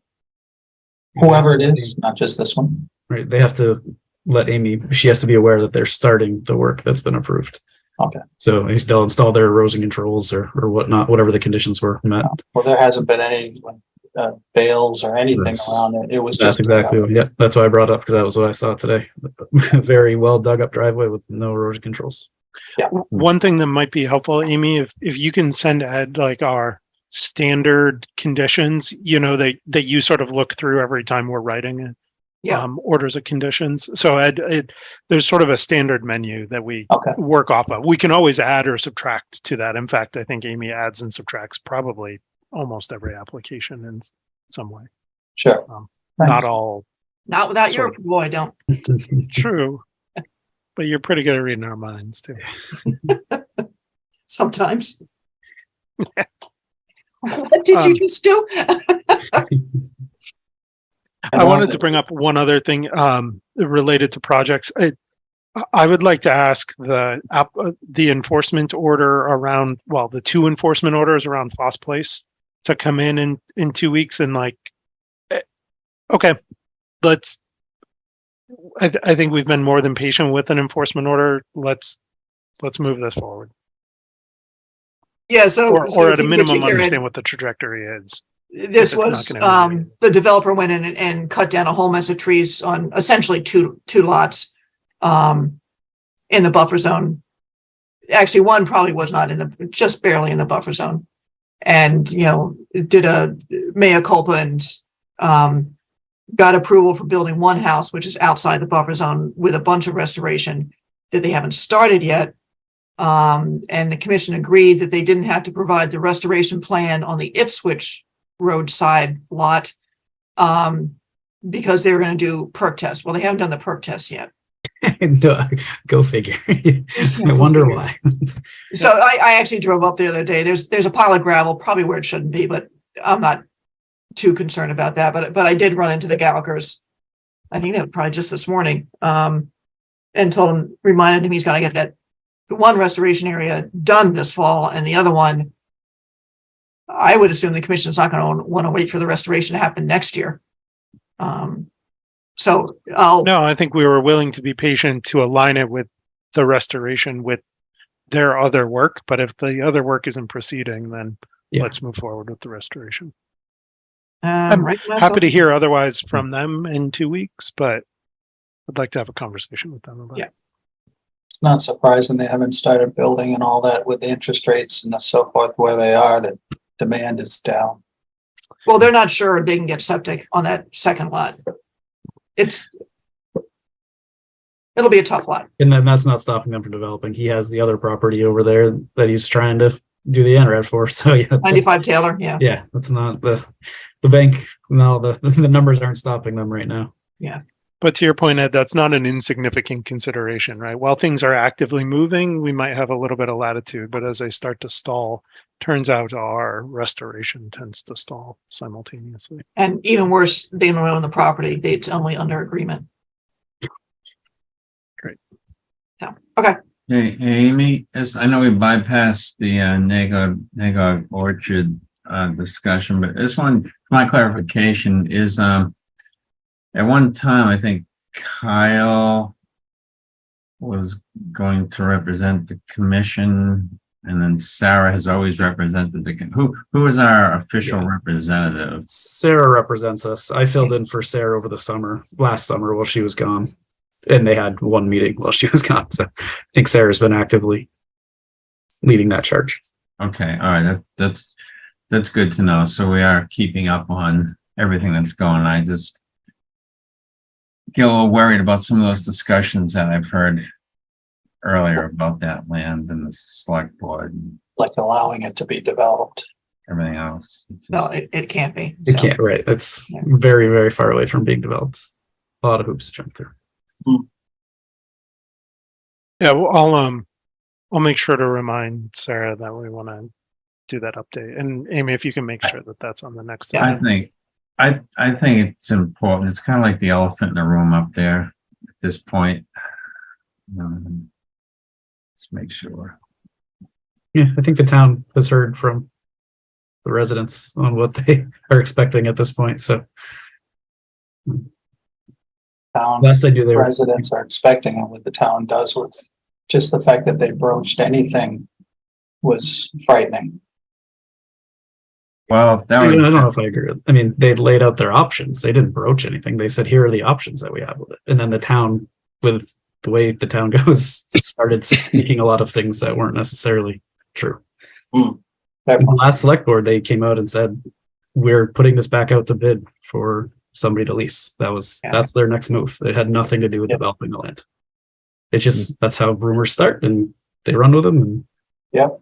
Whoever it is, not just this one. Right. They have to let Amy, she has to be aware that they're starting the work that's been approved. Okay. So they'll install their erosion controls or whatnot, whatever the conditions were met. Well, there hasn't been any bales or anything That's- around it. It was That's just exactly, yeah, that's why I brought it up because that was what I saw today. Very well dug up driveway with no erosion controls. One thing that might be helpful, Amy, if you can send Ed like our standard conditions, that you sort of look through every time we're writing it. Yeah. Orders of conditions. So Ed, there's sort of a standard menu that we Okay. work off of. We can always add or subtract to that. In fact, I think Amy adds and subtracts probably almost every application in some way. Sure. Not Thanks. all Not without your Sure. approval, I don't. true, but you're pretty good at reading our minds too. Sometimes. What did you just do? I wanted to bring up one other thing related to projects. I would like to ask the enforcement order around, the two enforcement orders around Foss Place to come in 2 weeks and okay, I think we've been more than patient with an enforcement order. Let's move this forward. Yeah, so. Or at a in minimum, particular, understand what the trajectory is. This if it's not was, gonna immediately. the developer went in and cut down a whole mess of trees on essentially two lots, in the buffer zone. Actually, one probably was not just barely in the buffer zone. And, did a mea culpa and, got approval for building one house, which is outside the buffer zone with a bunch of restoration that they haven't started yet. And the commission agreed that they didn't have to provide the restoration plan on the Ipswich roadside lot, because they were going to do perk tests. Well, they haven't done the perk tests yet. No, go figure. I wonder why. So I actually drove up the other day. There's a pile of gravel, probably where it shouldn't be, but I'm not too concerned about that. But I did run into the Gallagher's. I think that was probably just this morning. And reminded him he's got to get the one restoration area done this fall, and the other one, I would assume the commission's not going to want to wait for the restoration to happen next year. So No, I think we were willing to be patient to align it with the restoration with their other work. But if the other work isn't proceeding, then Yeah. let's move forward with the restoration. right, Happy to hear otherwise from them in 2 weeks, but I'd like to have a conversation with them about Yeah. it. It's not surprising they haven't started building and all that with the interest rates and so forth where they are, that demand is down. Well, they're not sure they can get septic on that second lot. It'll be a tough lot. And then that's not stopping them from developing. He has the other property over there that he's trying to do the NRED for. So yeah, 95 Taylor, yeah. yeah, that's not the bank. No, the numbers aren't stopping them right now. But to your point, Ed, that's not an insignificant consideration, right? While things are actively moving, we might have a little bit of latitude, but as they start to stall, turns out our restoration tends to stall simultaneously. And even worse, they don't own the property. It's only under agreement. Great. Yeah. Okay. Hey, Amy, I know we bypassed the Nagog Orchard discussion, but this one, my clarification is at one time, I think Kyle was going to represent the commission, and then Sarah has always represented who is our official representative? Sarah represents us. I filled in for Sarah over the last summer while she was gone. And they had one meeting while she was gone. So I think Sarah's been actively leading that charge. Okay, all right, that's good to know. So we are keeping up on everything that's going on. I just get a little worried about some of those discussions that I've heard earlier about that land and the select board and Like allowing it to be developed. everything else. It's just- No, it can't be. It So, can't, right? It's very, very far away from being developed. A lot of hoops to jump through. Yeah, well, I'll make sure to remind Sarah that we want to do that update. And Amy, if you can make sure that that's on the next. I think it's important. It's kind of like the elephant in the room up there at this point. Let's make sure. Yeah, I think the town has heard from the residents on what they are expecting at this point. So Town last I knew, they were residents are expecting, and what the town does with just the fact that they broached anything was frightening. Well, that I was, don't know if I agree. I mean, they laid out their options. They didn't broach anything. They said, here are the options that we have with it. And then the town, with the way the town goes, started speaking a lot of things that weren't necessarily true. That In the last select board, they came out and said, we're putting this back out to bid for somebody to lease. That's their next move. It had nothing to do with developing the land. It's just, that's how rumors start and they run with them. And Yep.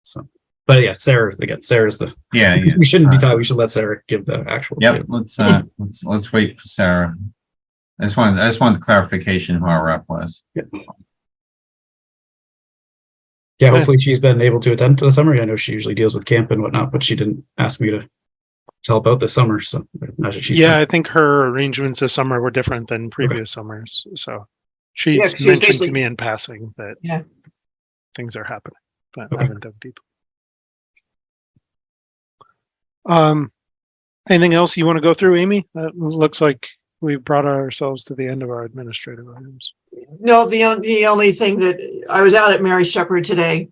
so, but yeah, Sarah's the, yeah. we shouldn't be talking. We should let Sarah give the actual. Yep, let's wait for Sarah. I just wanted clarification who our rep was. Yeah, hopefully she's been able to attend to the summer. I know she usually deals with camp and whatnot, but she didn't ask me to help out this summer. So I imagine she's I think her arrangements this summer were different than previous summers. So she's 'cause she was mentioned to basically- me in passing that things are happening, but I haven't dug deep. Anything else you want to go through, Amy? Looks like we've brought ourselves to the end of our administrative items. No, the only thing that I was out at Mary Shepherd today,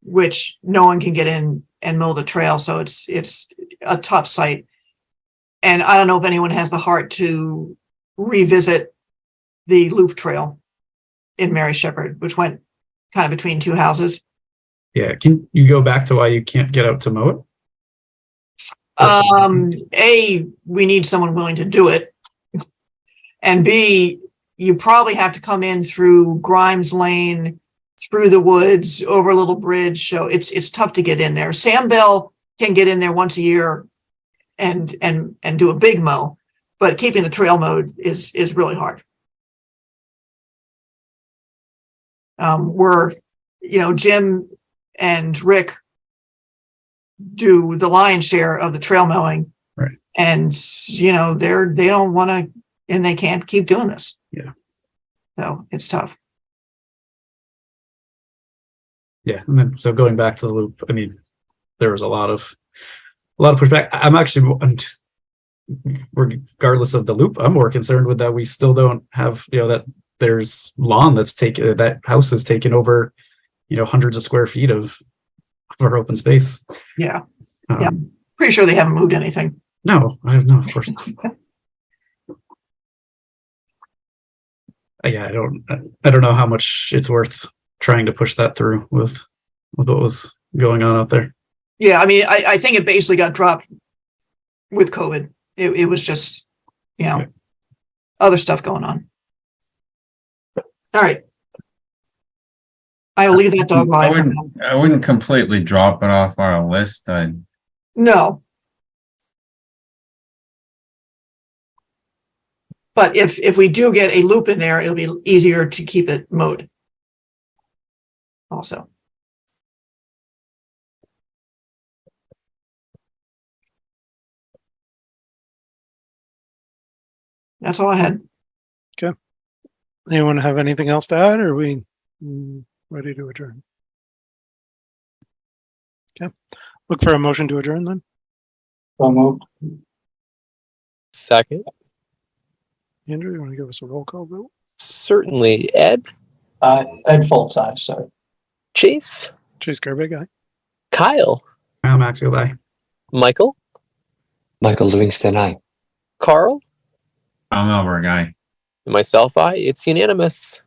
which no one can get in and mow the trail. So it's a tough site. And I don't know if anyone has the heart to revisit the loop trail in Mary Shepherd, which went kind of between two houses. Yeah. Can you go back to why you can't get out to mow it? A, we need someone willing to do it. And B, you probably have to come in through Grimes Lane, through the woods, over a little bridge. So it's tough to get in there. Sam Bell can get in there once a year and do a big mow, but keeping the trail mowed is really hard. Jim and Rick do the lion's share of the trail mowing. Right. And, they don't want to, and they can't keep doing this. Yeah. So it's tough. Yeah. And then, so going back to the loop, I mean, there was a lot of pushback. I'm actually, regardless of the loop, I'm more concerned with that we still don't have, that there's lawn that house is taken over, hundreds of square feet of our open space. Yeah. Pretty sure they haven't moved anything. No, I have no, of course not. Yeah, I don't know how much it's worth trying to push that through with what was going on out there. Yeah, I mean, I think it basically got dropped with COVID. It was just, you know, other stuff going on. All right. I'll leave that dog I live. for now. wouldn't completely drop it off our list. No. But if we do get a loop in there, it'll be easier to keep it mowed. Also. That's all I had. Anyone have anything else to add, or are we ready to adjourn? Okay, look for a motion to adjourn then. So moved. Second, Andrew, you want to give us a roll call vote? certainly. Ed, Ed Foltz, aye, sorry. Chase, Chase Carey, guy. Kyle, Kyle Maxwell, aye. Michael, Michael Livingston, aye. Carl, I'm over, guy. and myself. It's unanimous.